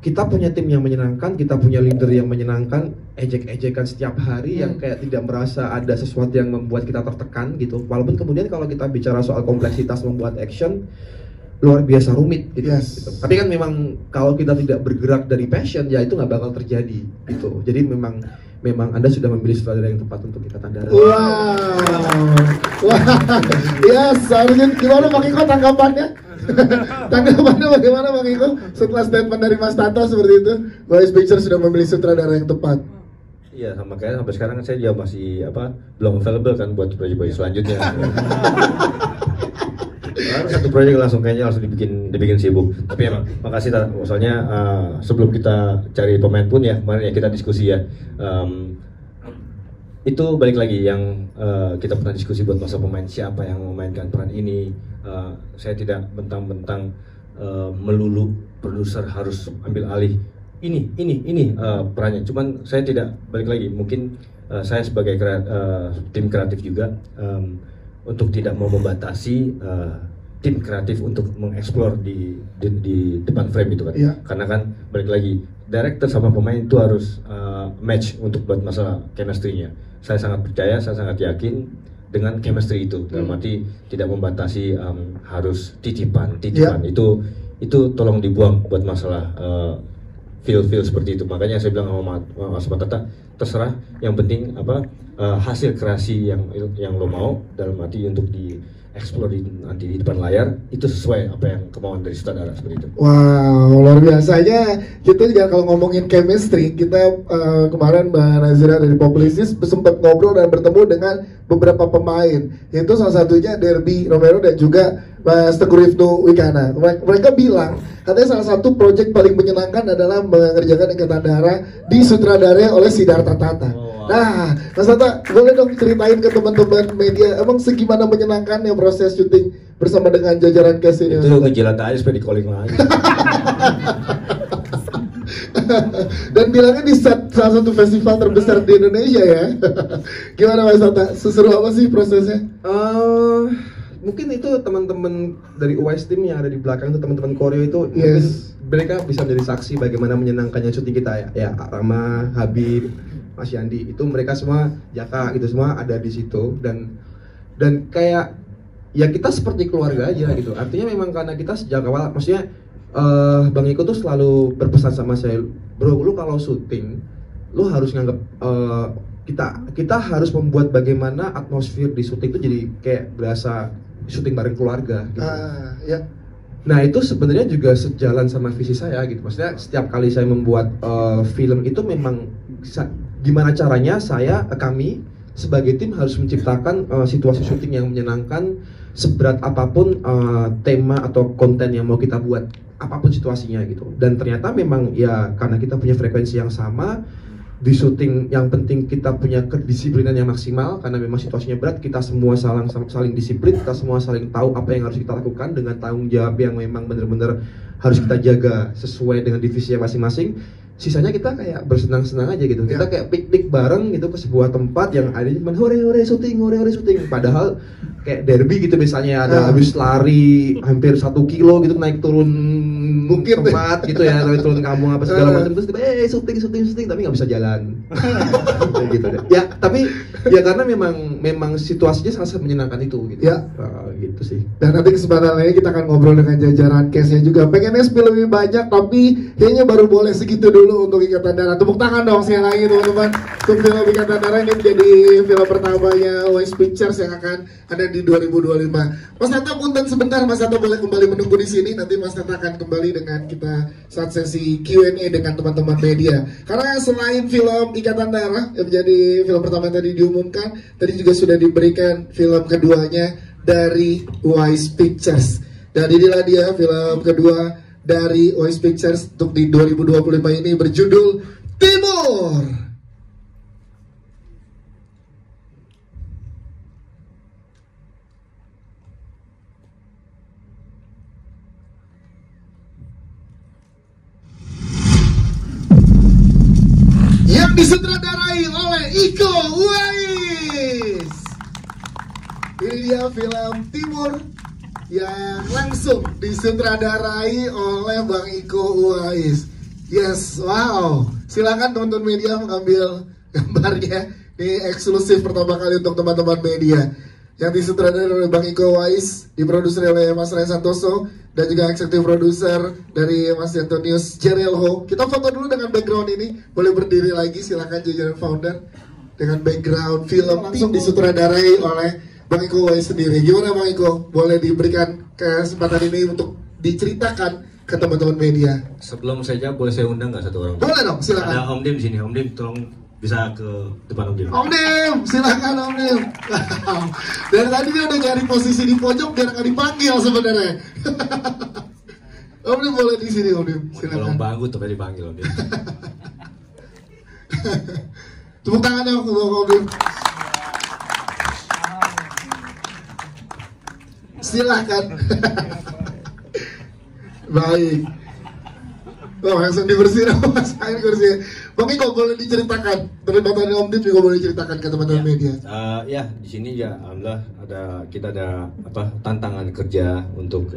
H: kita punya tim yang menyenangkan, kita punya leader yang menyenangkan, ejek-ejekan setiap hari yang kayak tidak merasa ada sesuatu yang membuat kita tertekan gitu. Walaupun kemudian kalau kita bicara soal kompleksitas membuat action, luar biasa rumit gitu. Gitu. Tapi kan memang kalau kita tidak bergerak dari passion, ya itu nggak bakal terjadi gitu. Jadi memang Anda sudah memilih sutradara yang tepat untuk Ikatan Darah.
A: Wow. Yes, seharusnya gimana Bang Iko tanggapannya? Tanggapannya bagaimana Bang Iko setelah statement dari Mas Tata seperti itu? Wise Pictures sudah memilih sutradara yang tepat.
B: Iya, sama kayak sampai sekarang saya juga masih belum available kan buat proyek-proyek selanjutnya. Baru satu proyek langsung dibikin sibuk. Tapi emang makasih soalnya sebelum kita cari pemain pun ya kemarin ya kita diskusi ya. Itu balik lagi yang kita pernah diskusi buat masa pemain siapa yang memainkan peran ini. Saya tidak mentang-mentang melulu produser harus ambil alih ini perannya. Cuman saya tidak balik lagi. Mungkin saya sebagai tim kreatif juga untuk tidak mau membatasi tim kreatif untuk mengeksplor di depan frame itu kan. Yeah. Karena kan balik lagi director sama pemain itu harus match untuk buat masalah chemistry-nya. Saya sangat percaya, saya sangat yakin dengan chemistry itu. Dalam arti tidak membatasi harus titipan. Yeah. Itu tolong dibuang buat masalah feel seperti itu. Makanya saya bilang sama Mas Tata, terserah, yang penting hasil kreasi yang lo mau, dalam arti untuk dieksplor nanti di depan layar itu sesuai apa yang kemauan dari sutradara seperti itu.
A: Wow, luar biasanya. Kita juga kalau ngomongin chemistry, kita kemarin Mbak Nazira dari Publicis sempat ngobrol dan bertemu dengan beberapa pemain. Itu salah satunya Derby Romero dan juga Mas Teguh Rifnu Wikana. Mereka bilang katanya salah satu proyek paling menyenangkan adalah mengerjakan Ikatan Darah disutradarai oleh Siddhartha Tata. Nah, Mas Tata, boleh dong ceritain ke teman-teman media, emang segimana menyenangkannya proses syuting bersama dengan jajaran cast ini?
B: Itu ngejilat aja supaya di calling lagi.
A: Dan bilangnya di salah satu festival terbesar di Indonesia ya. Gimana Mas Tata? Seseru apa sih prosesnya?
H: Mungkin itu teman-teman dari UIS Team yang ada di belakang itu, teman-teman koreo itu,
A: yes,
H: mungkin mereka bisa menjadi saksi bagaimana menyenangkannya syuting kita ya. Rama, Habib, Mas Yandi, itu mereka semua, Jaka, itu semua ada di situ, dan kayak ya kita seperti keluarga aja gitu. Artinya memang karena kita sejak awal, maksudnya Bang Iko tuh selalu berpesan sama saya, bro, lu kalau syuting lu harus nganggap kita harus membuat bagaimana atmosfer di syuting itu jadi kayak berasa syuting bareng keluarga gitu.
A: Ya.
H: Nah itu sebenarnya juga sejalan sama visi saya gitu. Maksudnya setiap kali saya membuat film itu memang gimana caranya kami sebagai tim harus menciptakan situasi syuting yang menyenangkan, seberat apapun tema atau konten yang mau kita buat, apapun situasinya gitu. Dan ternyata memang ya karena kita punya frekuensi yang sama di syuting, yang penting kita punya kedisiplinan yang maksimal karena memang situasinya berat, kita semua saling disiplin, kita semua saling tahu apa yang harus kita lakukan dengan tanggung jawab yang memang benar-benar harus kita jaga sesuai dengan divisinya masing-masing. Sisanya kita kayak bersenang-senang aja gitu. Kita kayak piknik bareng gitu ke sebuah tempat yang ada cuma hore syuting. Padahal kayak derby gitu misalnya ada habis lari hampir 1 kilo gitu naik turun bukit tempat gitu ya, naik turun kampung apa segala macam, terus syuting tapi nggak bisa jalan. Gitu deh. Ya tapi ya karena memang situasinya sangat menyenangkan itu gitu.
A: Ya.
H: Gitu sih. Dan
A: nanti kesempatan lainnya kita akan ngobrol dengan jajaran cast-nya juga. Pengennya spill lebih banyak tapi kayaknya baru boleh segitu dulu untuk Ikatan Darah. Tepuk tangan dong sekali lagi teman-teman untuk film Ikatan Darah. Ini menjadi film pertamanya Wise Pictures yang akan ada di 2025. Mas Tata punten sebentar, Mas Tata boleh kembali menunggu di sini. Nanti Mas Tata akan kembali dengan kita saat sesi Q&A dengan teman-teman media. Karena selain film Ikatan Darah yang menjadi film pertama yang tadi diumumkan, tadi juga sudah diberikan film keduanya dari Wise Pictures. Dan inilah dia film kedua dari Wise Pictures untuk di 2025 ini, berjudul Timur. Yang disutradarai oleh Iko Uwais. Ini dia film Timur yang langsung disutradarai oleh Bang Iko Uwais. Yes, wow. Silakan teman-teman media mengambil gambarnya. Ini eksklusif pertama kali untuk teman-teman media. Yang disutradarai oleh Bang Iko Uwais, diproduksi oleh Mas Ryan Santoso, dan juga eksekutif produser dari Mas Antonius Jerelho. Kita foto dulu dengan background ini. Boleh berdiri lagi, silakan jajaran founder. Dengan background film langsung disutradarai oleh Bang Iko Uwais sendiri. Gimana Bang Iko? Boleh diberikan kesempatan ini untuk diceritakan ke teman-teman media.
B: Sebelum saya jawab, boleh saya undang nggak satu orang?
A: Boleh dong, silakan.
B: Ada Om Dim di sini. Om Dim, tolong bisa ke depan Om Dim.
A: Om Dim, silakan Om Dim. Dari tadi dia udah nyari posisi di pojok biar nggak dipanggil sebenarnya. Om Dim boleh di sini Om Dim, silakan.
B: Tolong bangku tapi dipanggil Om Dim.
A: Tepuk tangannya untuk Om Dim. Silakan. Baik. Oh, langsung dibersihin Mas Ain kursinya. Bang Iko boleh diceritakan, terlibat Om Dim juga boleh diceritakan ke teman-teman media.
B: Ya, di sini ya alhamdulillah kita ada tantangan kerja untuk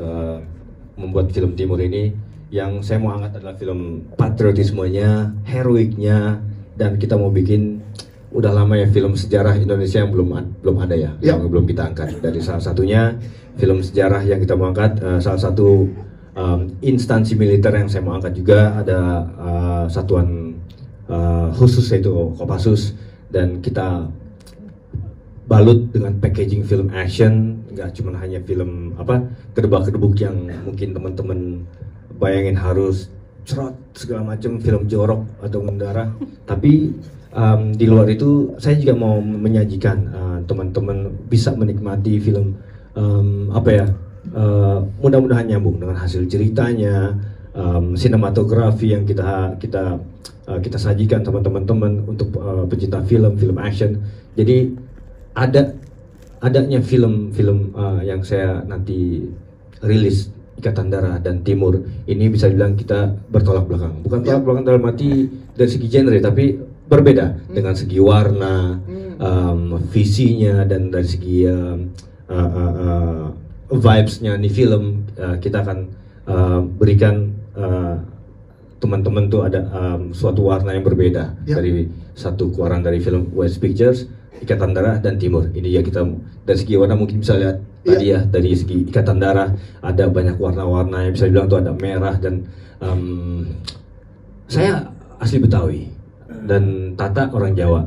B: membuat film Timur ini. Yang saya mau angkat adalah film patriotismenya, heroiknya, dan kita mau bikin udah lama ya film sejarah Indonesia yang belum ada ya, yang belum kita angkat. Dari salah satunya film sejarah yang kita mau angkat, salah satu instansi militer yang saya mau angkat juga ada satuan khusus yaitu Kopassus, dan kita balut dengan packaging film action, nggak cuma hanya film kedebak-kedebuk yang mungkin teman-teman bayangin harus cerot segala macam film jorok atau mendarah, tapi di luar itu saya juga mau menyajikan teman-teman bisa menikmati film mudah-mudahan nyambung dengan hasil ceritanya, sinematografi yang kita sajikan sama teman-teman untuk pecinta film action. Jadi adanya film yang saya nanti rilis, Ikatan Darah dan Timur ini bisa dibilang kita bertolak belakang. Bukan tolak belakang dalam arti dari segi genre, tapi berbeda dengan segi warna, visinya, dan dari segi vibes-nya nih film. Kita akan berikan teman-teman tuh ada suatu warna yang berbeda dari satu keluaran dari film West Pictures, Ikatan Darah dan Timur. Ini ya kita dari segi warna mungkin bisa lihat tadi ya, dari segi Ikatan Darah ada banyak warna-warna yang bisa dibilang tuh ada merah, dan saya asli Betawi dan Tata orang Jawa,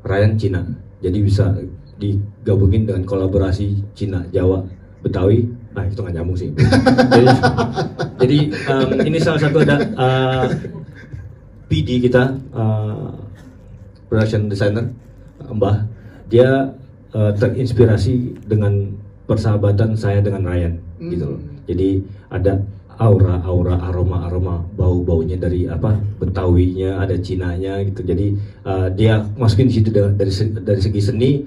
B: Ryan Cina, jadi bisa digabungin dengan kolaborasi Cina Jawa Betawi. Nah itu nggak nyambung sih. jadi ini salah satu ada PD kita, production designer Mbah, dia terinspirasi dengan persahabatan saya dengan Ryan gitu loh. Jadi ada aura aroma bau-baunya dari Betawinya, ada Cinanya gitu. Jadi dia masukin di situ dari segi seni,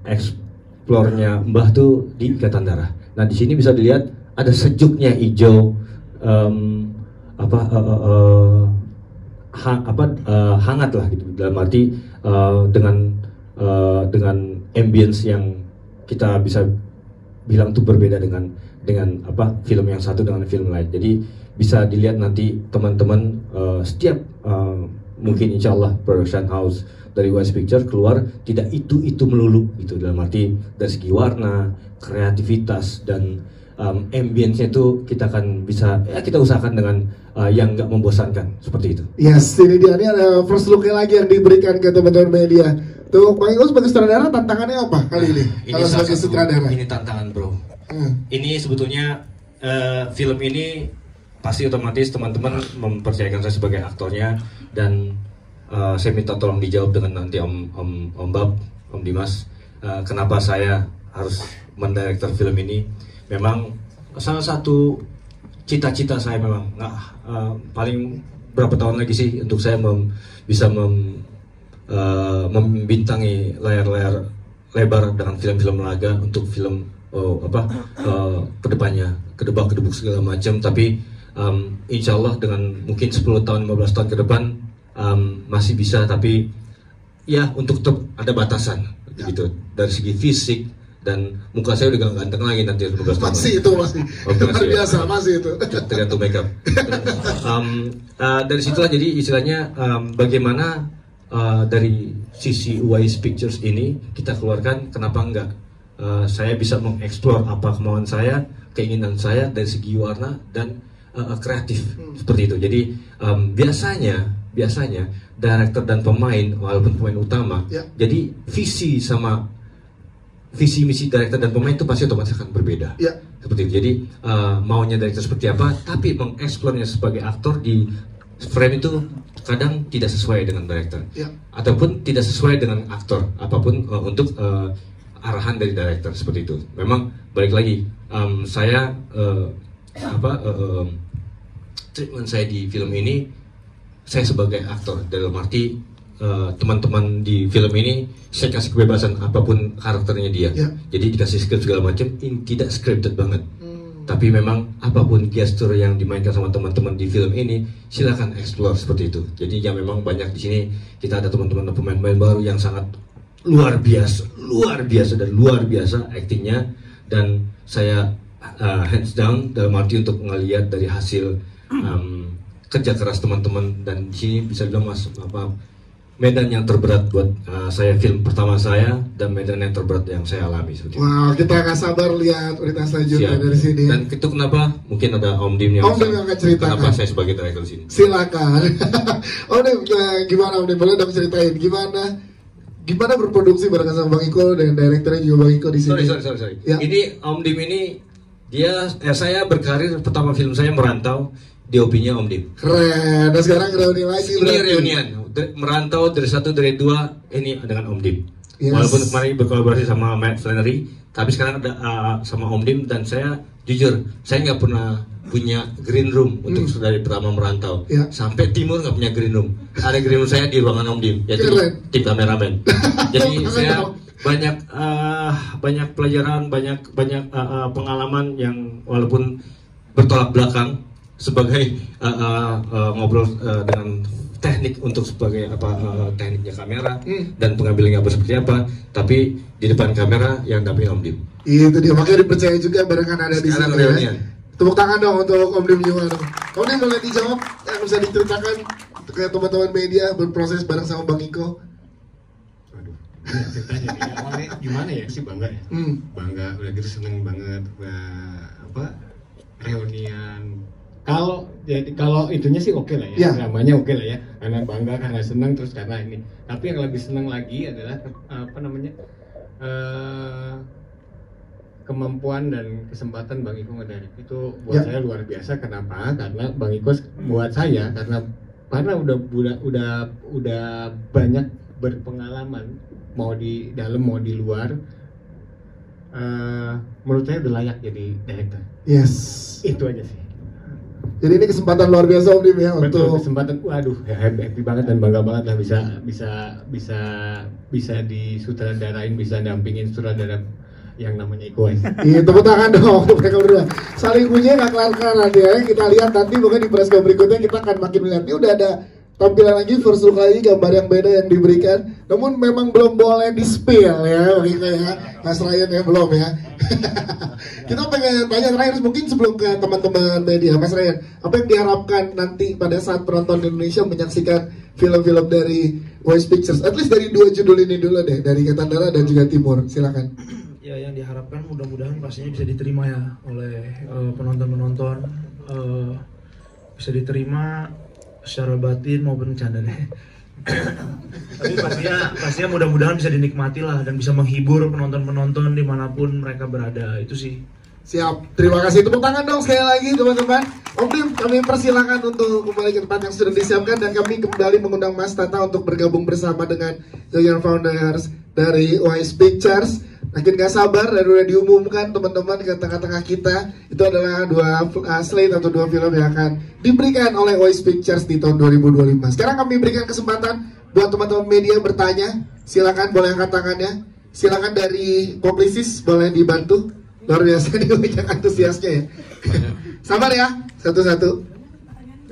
B: eksplornya Mbah tuh di Ikatan Darah. Nah di sini bisa dilihat ada sejuknya hijau, hangat lah gitu, dalam arti dengan ambience yang kita bisa bilang tuh berbeda dengan film yang satu dengan film lain. Jadi bisa dilihat nanti teman-teman setiap mungkin insyaallah production house dari West Picture keluar tidak itu melulu gitu, dalam arti dari segi warna, kreativitas, dan ambience-nya itu kita akan bisa kita usahakan dengan yang nggak membosankan seperti itu.
A: Yes, ini dia, ini ada first look-nya lagi yang diberikan ke teman-teman media. Tuh, Bang Iko sebagai sutradara tantangannya apa kali ini? Kalau sebagai sutradara.
B: Ini tantangan bro. Ini sebetulnya film ini pasti otomatis teman-teman mempercayakan saya sebagai aktornya, dan saya minta tolong dijawab dengan nanti Om Bab, Om Dimas, kenapa saya harus mendirector film ini. Memang salah satu cita-cita saya memang paling berapa tahun lagi sih untuk saya bisa membintangi layar-layar lebar dengan film-film laga untuk film kedepannya, kedebak-kedebuk segala macam. Tapi insya Allah dengan mungkin 10 tahun 15 tahun ke depan masih bisa, tapi ya untuk tetap ada batasan gitu dari segi fisik, dan muka saya udah gak ganteng lagi nanti 15 tahun.
A: Masih itu masih. Luar biasa masih itu.
B: Tergantung makeup. Dari situlah jadi istilahnya bagaimana dari sisi Wise Pictures ini kita keluarkan, kenapa enggak saya bisa mengeksplor apa kemauan saya, keinginan saya dari segi warna dan kreatif seperti itu. Jadi biasanya director dan pemain walaupun pemain utama, jadi visi misi director dan pemain itu pasti otomatis akan berbeda. Seperti itu. Jadi maunya director seperti apa, tapi mengeksplornya sebagai aktor di frame itu kadang tidak sesuai dengan director, ataupun tidak sesuai dengan aktor apapun untuk arahan dari director seperti itu. Memang balik lagi saya treatment saya di film ini, saya sebagai aktor dalam arti teman-teman di film ini saya kasih kebebasan apapun karakternya dia. Jadi dikasih script segala macam, tidak scripted banget. Tapi memang apapun gestur yang dimainkan sama teman-teman di film ini, silakan explore seperti itu. Jadi ya memang banyak di sini kita ada teman-teman pemain-pemain baru yang sangat luar biasa dan luar biasa aktingnya, dan saya hands down dalam arti untuk ngelihat dari hasil kerja keras teman-teman, dan di sini bisa bilang medan yang terberat buat saya, film pertama saya, dan medan yang terberat yang saya alami seperti itu.
A: Wow, kita nggak sabar lihat cerita selanjutnya dari sini.
B: Dan itu kenapa? Mungkin ada Om Dim yang
A: akan ceritakan
B: kenapa saya sebagai director di sini.
A: Silakan. Om Dim, gimana Om Dim? Boleh dong ceritain gimana berproduksi bareng sama Bang Iko dan direkturnya juga Bang Iko di sini.
B: Sorry. Ya. Ini Om Dim ini saya berkarir pertama film saya Merantau, DOP-nya Om Dim.
A: Keren. Dan sekarang reuni lagi.
B: Ini reunian. Merantau dari 1 dari 2 ini dengan Om Dim. Walaupun kemarin berkolaborasi sama Matt Flannery, tapi sekarang ada sama Om Dim, dan saya jujur saya nggak pernah punya green room untuk dari pertama Merantau sampai timur, nggak punya green room. Ada green room saya di ruangan Om Dim, yaitu tim kameramen. Jadi saya banyak pelajaran, banyak pengalaman yang walaupun bertolak belakang sebagai ngobrol dengan teknik untuk sebagai tekniknya kamera dan pengambilan gambar seperti apa, tapi di depan kamera yang dampingin Om Dim.
A: Itu dia, makanya dipercaya juga barengan ada di sini. Tepuk tangan dong untuk Om Dim juga dong. Om Dim boleh dijawab, yang bisa diceritakan ke teman-teman media berproses bareng sama Bang Iko.
I: Waduh, ceritanya awalnya gimana ya, sih bangga ya. Bangga, udah gitu seneng banget reunian. Kalau itunya sih oke lah ya, namanya oke lah ya, karena bangga, karena senang, terus karena ini. Tapi yang lebih senang lagi adalah kemampuan dan kesempatan Bang Iko ngedirect itu buat saya luar biasa. Kenapa? Karena Bang Iko buat saya karena udah banyak berpengalaman, mau di dalam mau di luar. Menurut saya udah layak jadi director. Itu aja sih.
A: Jadi ini kesempatan luar biasa Om Dim ya.
I: Betul, untuk kesempatan, waduh, happy banget dan bangga banget lah bisa disutradarain, bisa dampingin sutradara yang namanya Iko.
A: Iya, tepuk tangan dong untuk mereka berdua. Saling punya nggak kelar-kelar ya. Kita lihat nanti mungkin di press berikutnya kita akan makin melihat. Ini udah ada tampilan lagi, first look lagi, gambar yang beda yang diberikan. Namun memang belum boleh di-spill ya, begitu ya. Mas Ryan ya, belum ya. Kita pengen tanya terakhir mungkin sebelum ke teman-teman media, Mas Ryan, apa yang diharapkan nanti pada saat penonton di Indonesia menyaksikan film-film dari Wise Pictures? At least dari 2 judul ini dulu deh, dari Ketandara dan juga Timur, silakan.
C: Ya, yang diharapkan mudah-mudahan pastinya bisa diterima ya oleh penonton-penonton, bisa diterima secara batin maupun canda deh. Tapi pastinya mudah-mudahan bisa dinikmati lah dan bisa menghibur penonton-penonton dimanapun mereka berada, itu sih.
A: Siap, terima kasih. Tepuk tangan dong sekali lagi teman-teman. Om Dim, kami persilakan untuk kembali ke tempat yang sudah disiapkan, dan kami kembali mengundang Mas Tata untuk bergabung bersama dengan Young Founders dari Wise Pictures. Makin gak sabar dan udah diumumkan teman-teman ke tengah-tengah kita. Itu adalah 2 slate atau 2 film yang akan diberikan oleh Wise Pictures di tahun 2025. Sekarang kami berikan kesempatan buat teman-teman media bertanya. Silakan, boleh angkat tangannya. Silakan dari Publicis boleh dibantu. Luar biasa nih banyak antusiasnya ya. Sabar ya, satu-satu.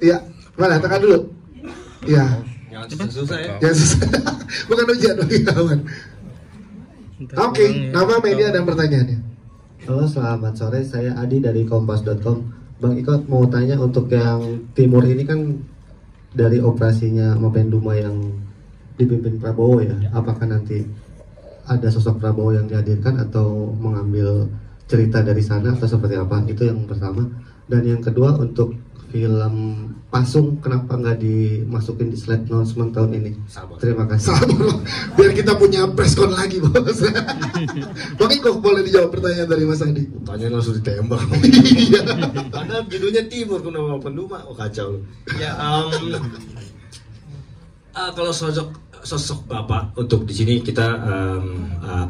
A: Iya, mana tekan dulu. Iya.
B: Jangan susah ya.
A: Jangan susah. Bukan hujan, kawan. Oke, nama, media, dan pertanyaannya.
J: Halo, selamat sore. Saya Adi dari Kompas.com. Bang Iko mau tanya untuk yang Timur ini kan dari operasinya Mapenduma yang dipimpin Prabowo ya. Apakah nanti ada sosok Prabowo yang dihadirkan atau mengambil cerita dari sana atau seperti apa? Itu yang pertama. Dan yang kedua untuk film Pasung kenapa nggak dimasukin di slide announcement tahun ini? Terima kasih.
A: Sabar, biar kita punya press con lagi, bos. Bang Iko, boleh dijawab pertanyaan dari Mas Adi?
B: Tanya langsung ditembak.
A: Iya.
B: Padahal judulnya Timur, kenapa Penduma? Oh kacau. Ya, kalau sosok bapak untuk di sini kita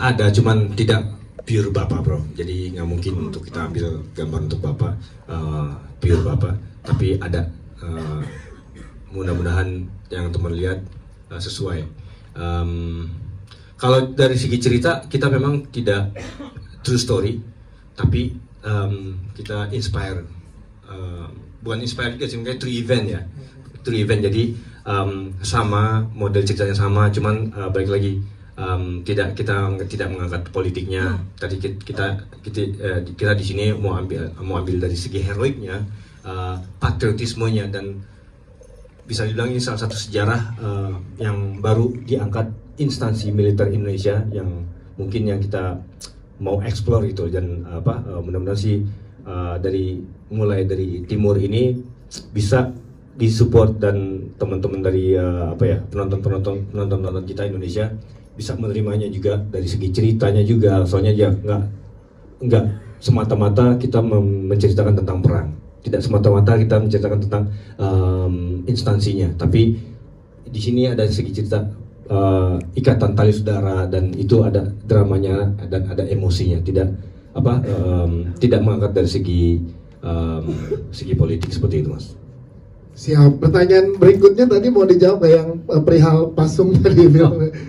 B: ada, cuman tidak pure bapak, bro. Jadi nggak mungkin untuk kita ambil gambar untuk bapak pure bapak, tapi ada. Mudah-mudahan yang teman lihat sesuai. Kalau dari segi cerita kita memang tidak true story, tapi kita inspire, bukan inspire juga sih, kayak true event ya, true event. Jadi sama model ceritanya sama, cuman balik lagi kita tidak mengangkat politiknya. Tadi kita di sini mau ambil dari segi heroiknya, patriotismenya, dan bisa dibilang ini salah satu sejarah yang baru diangkat instansi militer Indonesia yang mungkin yang kita mau explore itu. Dan mudah-mudahan sih mulai dari Timur ini bisa disupport, dan teman-teman dari penonton kita Indonesia bisa menerimanya juga dari segi ceritanya juga. Soalnya ya nggak semata-mata kita menceritakan tentang perang, tidak semata-mata kita menceritakan tentang instansinya, tapi di sini ada segi cerita ikatan tali saudara, dan itu ada dramanya dan ada emosinya, tidak mengangkat dari segi politik seperti itu, Mas.
A: Siap. Pertanyaan berikutnya tadi mau dijawab yang perihal Pasung tadi.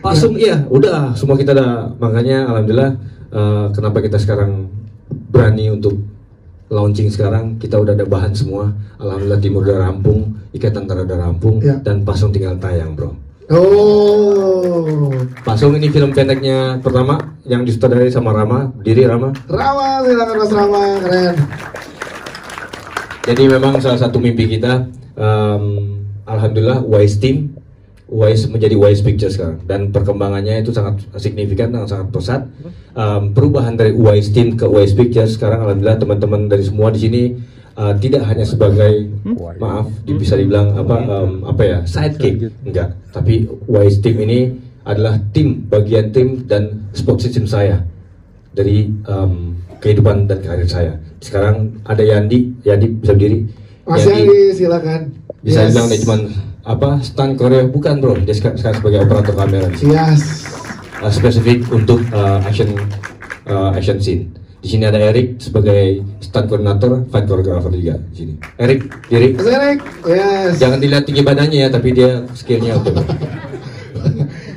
B: Pasung iya, udah semua kita ada, makanya alhamdulillah kenapa kita sekarang berani untuk launching sekarang, kita udah ada bahan semua. Alhamdulillah Timur udah rampung, Ikatan Tentara udah rampung, ya. Dan Pasung tinggal tayang, bro.
A: Oh.
B: Pasung ini film pendeknya pertama yang disutradarai sama Rama. Berdiri Rama.
A: Rama, silakan Mas Rama, keren.
B: Jadi memang salah satu mimpi kita, alhamdulillah Wise Team, Wise menjadi Wise Pictures sekarang, dan perkembangannya itu sangat signifikan dan sangat pesat. Perubahan dari Wise Team ke Wise Pictures sekarang, alhamdulillah teman-teman dari semua di sini tidak hanya sebagai bisa dibilang sidekick, enggak, tapi Wise Team ini adalah bagian tim dan support system saya dari kehidupan dan karir saya. Sekarang ada Yandi bisa berdiri.
A: Mas Yandi, silakan.
B: Bisa dibilang dia cuman stunt Korea, bukan, bro. Dia sekarang sebagai operator kamera.
A: Yes.
B: Spesifik untuk action scene. Di sini ada Eric sebagai stunt koordinator, fight choreographer juga di sini. Eric, diri.
A: Mas Eric, yes.
B: Jangan dilihat tinggi badannya ya, tapi dia skillnya oke.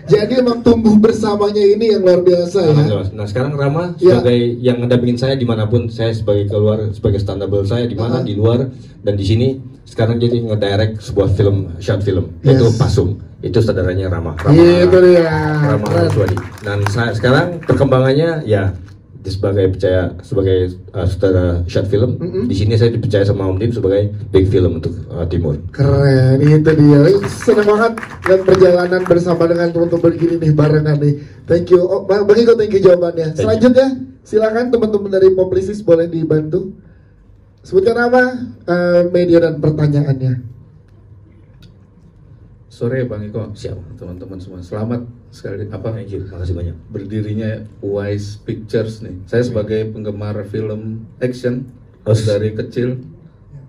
A: Jadi emang tumbuh bersamanya ini yang luar biasa ya.
B: Nah sekarang Rama sebagai yang ngedampingin saya dimanapun, saya sebagai sebagai stand double saya di mana, di luar dan di sini. Sekarang jadi ngedirect sebuah short film, yaitu Pasung. Itu saudaranya Rama.
A: Itu dia.
B: Rama Araswadi. Dan saya sekarang perkembangannya ya sebagai saudara short film. Di sini saya dipercaya sama Om Dim sebagai big film untuk Timur.
A: Keren, itu dia. Senang banget dan perjalanan bersama dengan teman-teman begini nih barengan nih. Thank you. Bang Iko, thank you jawabannya. Selanjutnya silakan teman-teman dari Publicis boleh dibantu. Sebutkan nama, media dan pertanyaannya.
K: Sore Bang Iko, siap teman-teman semua. Selamat sekali
B: terima kasih banyak.
K: Berdirinya Wise Pictures nih. Saya sebagai penggemar film action dari kecil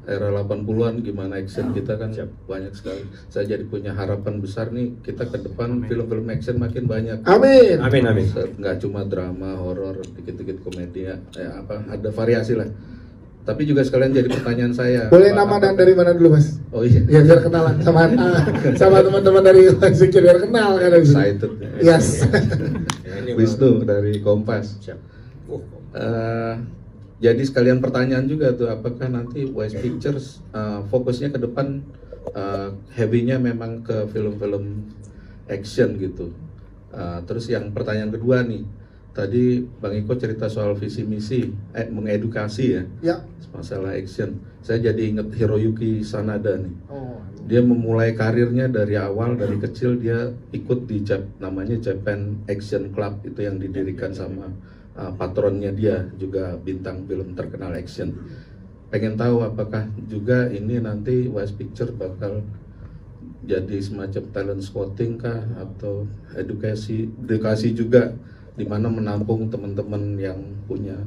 K: era 80-an, gimana action kita kan banyak sekali. Saya jadi punya harapan besar nih, kita ke depan film-film action makin banyak.
A: Amin.
B: Amin.
K: Nggak cuma drama, horor, dikit-dikit komedi ada variasi lah. Tapi juga sekalian jadi pertanyaan saya.
A: Boleh nama dan dari mana dulu, Mas?
K: Oh iya.
A: Ya biar kenalan sama teman-teman dari Sikir, biar kenal kan.
K: Excited.
A: Yes.
K: Wisnu dari Kompas.
B: Siap.
K: Jadi sekalian pertanyaan juga tuh, apakah nanti Wise Pictures fokusnya ke depan heavy-nya memang ke film-film action gitu. Terus yang pertanyaan kedua nih, tadi Bang Iko cerita soal visi misi, mengedukasi ya, masalah action. Saya jadi inget Hiroyuki Sanada nih. Dia memulai karirnya dari awal, dari kecil dia ikut di namanya Japan Action Club, itu yang didirikan sama patronnya dia, juga bintang film terkenal action. Pengen tahu apakah juga ini nanti Wise Picture bakal jadi semacam talent scouting kah, atau edukasi juga, di mana menampung teman-teman yang punya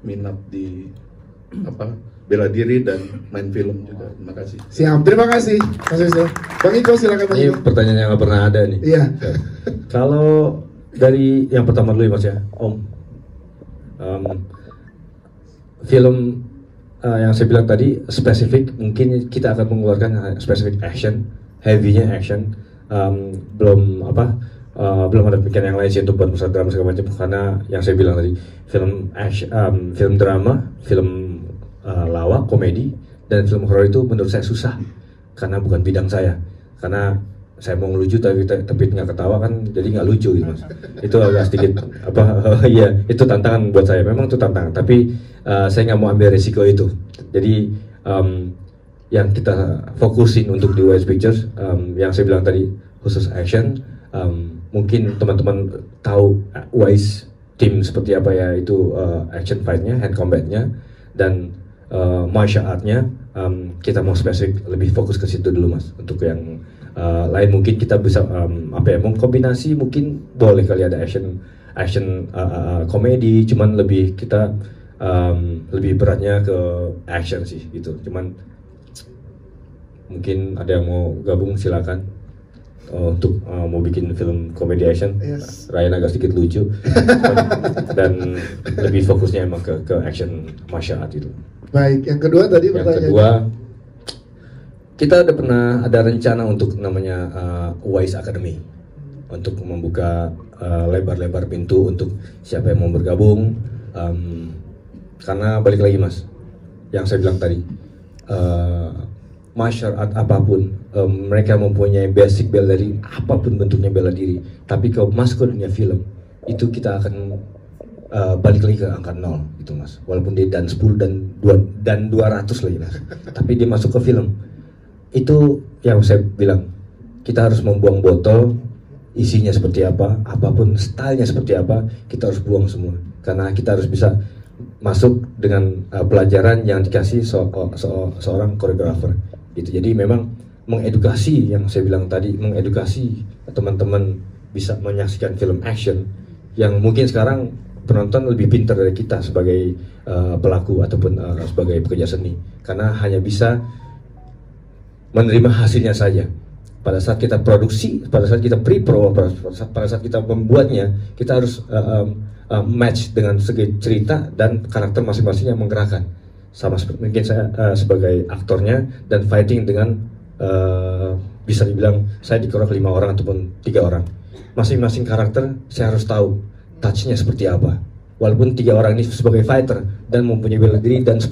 K: minat di bela diri dan main film juga. Terima kasih.
A: Siap, terima kasih Mas Wisnu. Bang Iko silakan Bang
B: Ini
A: Iko.
B: pertanyaan yang nggak pernah ada nih.
A: Iya.
B: Kalau dari yang pertama dulu ya Mas ya, Om. Film yang saya bilang tadi spesifik, mungkin kita akan mengeluarkan spesifik action, heavy-nya action. Belum ada pikiran yang lain sih untuk buat musik drama segala macam, karena yang saya bilang tadi film action, film drama, film lawak, komedi, dan film horor itu menurut saya susah karena bukan bidang saya. Karena saya mau ngelucu tapi nggak ketawa kan, jadi nggak lucu gitu Mas. Itu agak sedikit iya, itu tantangan buat saya. Memang itu tantangan, tapi saya nggak mau ambil resiko itu. Jadi yang kita fokusin untuk di Wise Pictures, yang saya bilang tadi khusus action. Mungkin teman-teman tahu Wise team seperti apa ya, itu action fight-nya, hand combat-nya, dan martial art-nya. Kita mau spesifik lebih fokus ke situ dulu Mas. Untuk yang lain mungkin kita bisa mengkombinasi, mungkin boleh kali ada action komedi, cuman lebih kita lebih beratnya ke action sih gitu. Cuman mungkin ada yang mau gabung silakan. Untuk mau bikin film komedi action, Ryan agak sedikit lucu dan lebih fokusnya emang ke action martial art itu.
A: Baik, yang kedua tadi pertanyaan.
B: Yang kedua, kita udah pernah ada rencana untuk namanya Wise Academy, untuk membuka lebar-lebar pintu untuk siapa yang mau bergabung. Karena balik lagi Mas, yang saya bilang tadi, martial art apapun, mereka mempunyai basic bela diri, apapun bentuknya bela diri. Tapi kalau masuk ke dunia film, itu kita akan balik lagi ke angka 0 gitu Mas. Walaupun dia dan 10 dan 200 lagi Mas. Tapi dia masuk ke film, itu yang saya bilang, kita harus membuang botol, isinya seperti apa, apapun stylenya seperti apa, kita harus buang semua. Karena kita harus bisa masuk dengan pelajaran yang dikasih seorang koreografer gitu. Jadi memang mengedukasi, yang saya bilang tadi, mengedukasi teman-teman bisa menyaksikan film action yang mungkin sekarang penonton lebih pintar dari kita sebagai pelaku ataupun sebagai pekerja seni, karena hanya bisa menerima hasilnya saja. Pada saat kita produksi, pada saat kita pre-pro, pada saat kita membuatnya, kita harus match dengan segi cerita dan karakter masing-masing yang menggerakkan. Sama seperti mungkin saya sebagai aktornya dan fighting dengan bisa dibilang saya dikerok 5 orang ataupun 3 orang. Masing-masing karakter saya harus tahu touch-nya seperti apa. Walaupun 3 orang ini sebagai fighter dan mempunyai bela diri dan 10,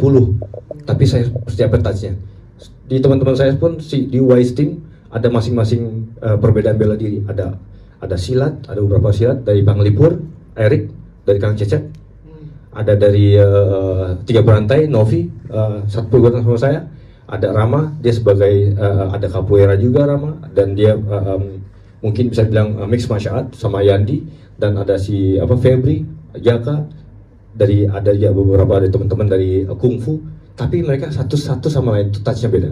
B: tapi saya seperti apa touch-nya. Di teman-teman saya pun di Wise Team ada masing-masing perbedaan bela diri. Ada silat, ada beberapa silat dari Bang Lipur, Erik, dari Kang Cecep. Ada dari 3 berantai, Novi, satu perguruan sama saya. Ada Rama, dia sebagai ada capoeira juga Rama, dan dia mungkin bisa bilang mix martial art sama Yandi, dan ada si Febri, Jaka, ada ya beberapa dari teman-teman dari kungfu, tapi mereka satu sama lain itu touch-nya beda.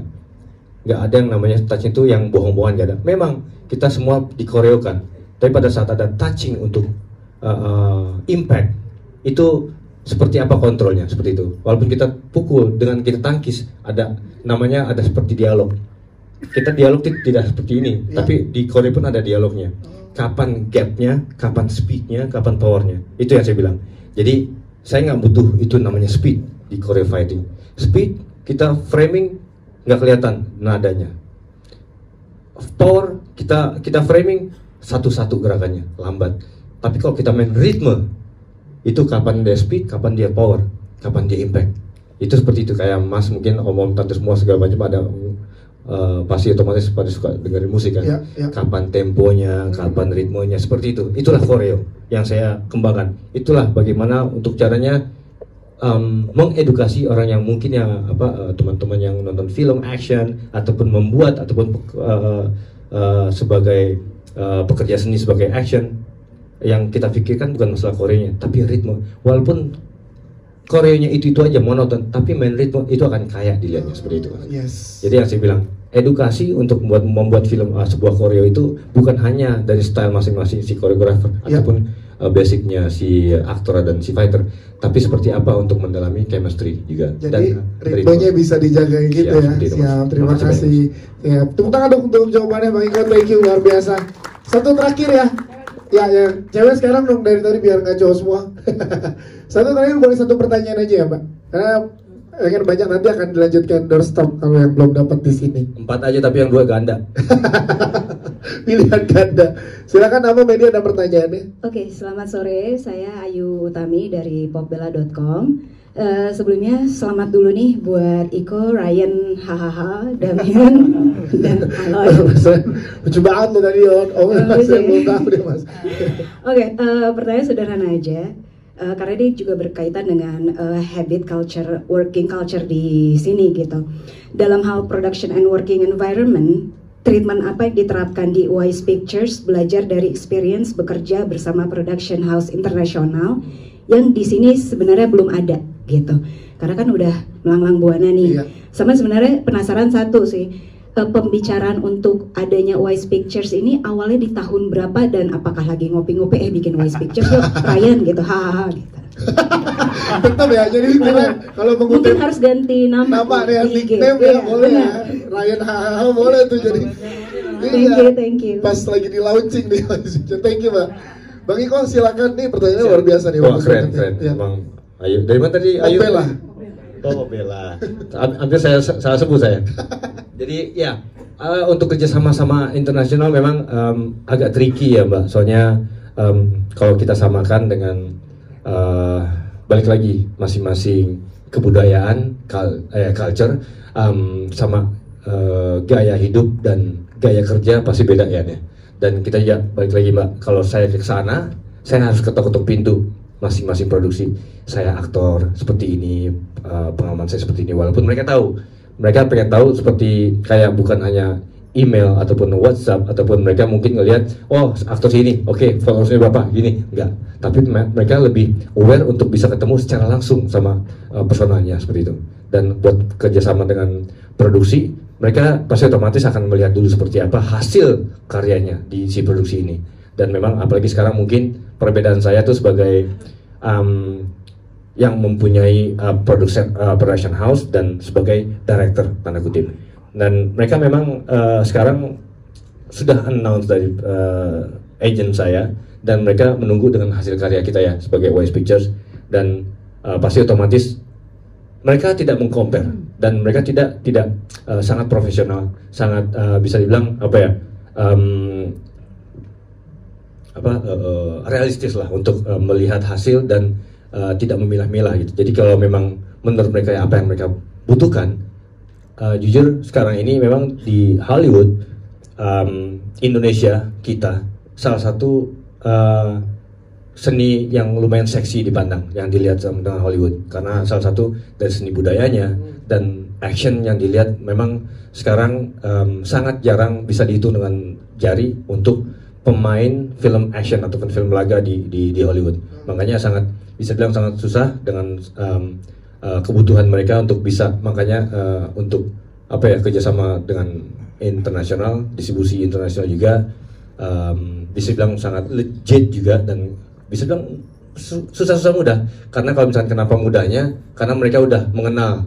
B: Nggak ada yang namanya touch itu yang bohong-bohongan, nggak ada. Memang kita semua dikoreokan, tapi pada saat ada touching untuk impact itu seperti apa kontrolnya, seperti itu. Walaupun kita pukul dengan kita tangkis, ada seperti dialog. Kita dialog tidak seperti ini, tapi di Korea pun ada dialognya. Kapan gapnya, kapan speednya, kapan powernya. Itu yang saya bilang. Jadi saya nggak butuh itu namanya speed di Korea fighting. Speed kita framing nggak kelihatan nadanya. Power kita framing satu-satu gerakannya lambat. Tapi kalau kita main ritme, itu kapan dia speed, kapan dia power, kapan dia impact. Itu seperti itu, kayak Mas mungkin om tante semua segala macam ada pasti otomatis pada suka dengerin musik kan. Kapan temponya, kapan ritmenya, seperti itu. Itulah koreo yang saya kembangkan. Itulah bagaimana untuk caranya mengedukasi orang yang mungkin yang teman-teman yang nonton film action ataupun membuat ataupun sebagai pekerja seni sebagai action, yang kita pikirkan bukan masalah koreonya tapi ritme. Walaupun koreonya itu aja monoton, tapi main ritme itu akan kaya dilihatnya seperti itu. Jadi yang saya bilang, edukasi untuk membuat film sebuah koreo itu bukan hanya dari style masing-masing si koreografer ataupun basicnya si aktor dan si fighter, tapi seperti apa untuk mendalami chemistry juga.
A: Jadi ritmenya bisa dijaga gitu ya. Siap, terima kasih. Ya, tepuk tangan dong untuk jawabannya Bang Iko, thank you, luar biasa. Satu terakhir ya. Ya, yang cewek sekarang dong dari tadi biar nggak cowok semua. Satu terakhir, boleh satu pertanyaan aja ya, Mbak. Karena pengen banyak, nanti akan dilanjutkan doorstop kalau yang belum dapat di sini.
B: 4 aja tapi yang 2 ganda.
A: Pilihan ganda. Silakan, nama media dan pertanyaannya.
L: Oke, selamat sore. Saya Ayu Utami dari popbella.com. Sebelumnya selamat dulu nih buat Iko, Ryan, hahaha, Damian, dan Aloy.
A: Lucu banget lo tadi, saya belum tahu deh Mas.
L: Oke, pertanyaan sederhana aja. Karena ini juga berkaitan dengan habit culture, working culture di sini gitu. Dalam hal production and working environment, treatment apa yang diterapkan di Wise Pictures belajar dari experience bekerja bersama production house internasional yang di sini sebenarnya belum ada gitu. Karena kan udah melanglang buana nih. Sama sebenarnya penasaran satu sih, pembicaraan untuk adanya Wise Pictures ini awalnya di tahun berapa dan apakah lagi ngopi-ngopi bikin Wise Pictures yuk Ryan gitu, hahaha gitu.
A: Tetap ya, jadi kalau
L: mungkin harus ganti nama
A: ya, nickname ya, boleh ya. Ryan hahaha boleh tuh jadi.
L: Thank you.
A: Pas lagi di launching nih, thank you Mbak. Bang Iko silakan nih, pertanyaannya luar biasa nih.
B: Wah, keren. Emang Ayu, dari mana tadi? Ayu
A: Bella.
B: Oh, Bella. Hampir saya salah sebut saya. Jadi ya, untuk kerjasama sama internasional memang agak tricky ya Mbak. Soalnya kalau kita samakan dengan balik lagi masing-masing kebudayaan, culture, sama gaya hidup dan gaya kerja pasti beda ya. Dan kita ya balik lagi Mbak, kalau saya ke sana, saya harus ketok-ketok pintu masing-masing produksi. Saya aktor seperti ini, pengalaman saya seperti ini. Walaupun mereka pengen tahu seperti kayak bukan hanya email ataupun WhatsApp ataupun mereka mungkin ngelihat, oh aktor sini, oke, followersnya berapa, gini, enggak. Tapi mereka lebih aware untuk bisa ketemu secara langsung sama personalnya seperti itu. Dan buat kerjasama dengan produksi, mereka pasti otomatis akan melihat dulu seperti apa hasil karyanya di si produksi ini. Dan memang apalagi sekarang mungkin perbedaan saya tuh sebagai yang mempunyai production house dan sebagai director tanda kutip. Dan mereka memang sekarang sudah announce dari agent saya dan mereka menunggu dengan hasil karya kita ya sebagai Wise Pictures, dan pasti otomatis mereka tidak mengcompare dan mereka tidak sangat profesional, sangat bisa dibilang realistis lah untuk melihat hasil dan tidak memilah-milah gitu. Jadi kalau memang menurut mereka apa yang mereka butuhkan, jujur sekarang ini memang di Hollywood, Indonesia kita salah satu seni yang lumayan seksi dipandang, yang dilihat sama dengan Hollywood, karena salah satu dari seni budayanya dan action yang dilihat memang sekarang sangat jarang bisa dihitung dengan jari untuk pemain film action ataupun film laga di Hollywood. Makanya sangat bisa bilang sangat susah dengan kebutuhan mereka untuk bisa, makanya untuk kerjasama dengan internasional, distribusi internasional juga bisa bilang sangat legit juga, dan bisa bilang susah-susah mudah. Karena kalau misalnya kenapa mudahnya, karena mereka udah mengenal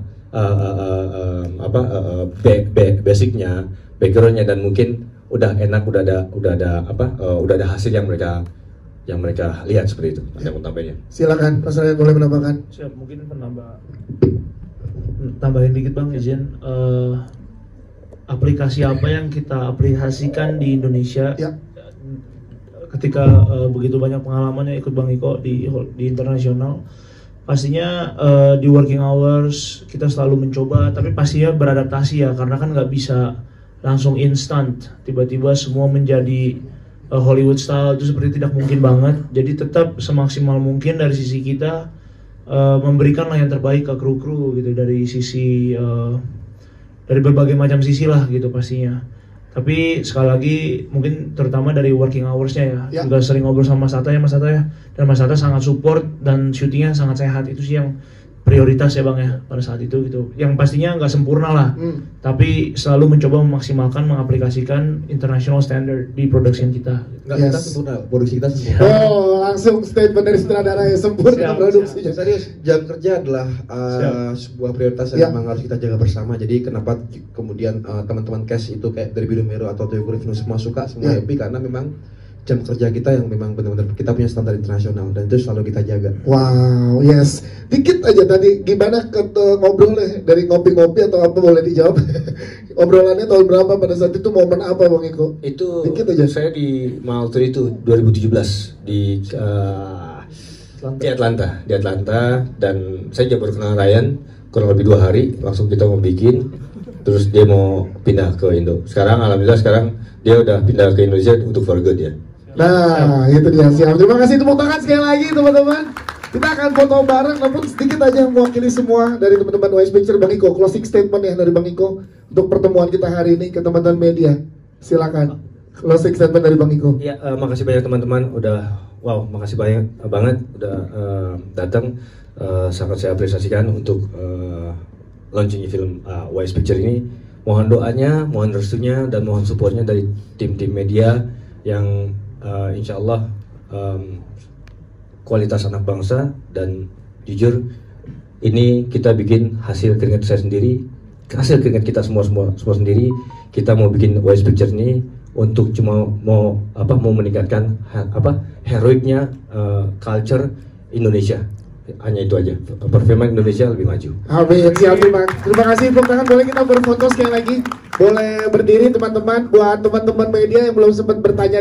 B: basicnya, backgroundnya, dan mungkin udah enak, udah ada hasil yang mereka lihat seperti itu. Ada yang tambahnya?
A: Silakan, Mas Ryan boleh menambahkan.
C: Siap, mungkin tambahin dikit Bang, izin. Aplikasi apa yang kita aplikasikan di Indonesia ketika begitu banyak pengalamannya ikut Bang Iko di internasional? Pastinya di working hours kita selalu mencoba, tapi pastinya beradaptasi ya, karena kan nggak bisa langsung instant, tiba-tiba semua menjadi Hollywood style, itu seperti tidak mungkin banget. Jadi tetap semaksimal mungkin dari sisi kita memberikanlah yang terbaik ke kru-kru gitu, dari sisi dari berbagai macam sisi lah gitu pastinya. Tapi sekali lagi mungkin terutama dari working hours-nya ya. Juga sering ngobrol sama Mas Atta ya, dan Mas Atta sangat support dan syutingnya sangat sehat. Itu sih yang prioritas ya Bang ya pada saat itu gitu. Yang pastinya nggak sempurna lah, tapi selalu mencoba memaksimalkan, mengaplikasikan international standard di production kita.
H: Nggak kita sempurna, produksi kita sempurna.
A: Oh, langsung statement dari sutradara yang sempurna produksinya.
H: Serius, jam kerja adalah sebuah prioritas yang memang harus kita jaga bersama. Jadi kenapa kemudian teman-teman cast itu kayak dari Biru Meru atau Toyo Review semua suka, semua happy karena memang jam kerja kita yang memang benar-benar kita punya standar internasional dan itu selalu kita jaga.
A: Wow, yes. Dikit aja tadi gimana ngobrolnya dari ngopi-ngopi atau apa, boleh dijawab? Obrolannya tahun berapa pada saat itu, momen apa Bang Iko?
B: Itu
A: dikit aja.
B: Saya di Malta itu 2017 di Atlanta dan saya baru kenal Ryan kurang lebih 2 hari, langsung kita mau bikin, terus dia mau pindah ke Indo. Sekarang alhamdulillah dia udah pindah ke Indonesia untuk for good ya.
A: Nah, itu dia, siap. Terima kasih, tepuk tangan sekali lagi teman-teman. Kita akan foto bareng, namun sedikit aja yang mewakili semua dari teman-teman Wise Picture. Bang Iko, closing statement ya dari Bang Iko untuk pertemuan kita hari ini ke teman-teman media. Silakan, closing statement dari Bang Iko.
B: Ya, makasih banyak teman-teman, makasih banyak banget udah datang. Sangat saya apresiasikan untuk launching film Wise Picture ini. Mohon doanya, mohon restunya, dan mohon supportnya dari tim-tim media yang insya Allah kualitas anak bangsa, dan jujur ini kita bikin hasil keringat saya sendiri, hasil keringat kita semua sendiri. Kita mau bikin Wise Picture ini untuk cuma mau meningkatkan heroiknya culture Indonesia. Hanya itu aja, perfilman Indonesia lebih maju.
A: Amin, siap Bang. Terima kasih, tepuk tangan. Boleh kita berfoto sekali lagi, boleh berdiri teman-teman. Buat teman-teman media yang belum sempat bertanya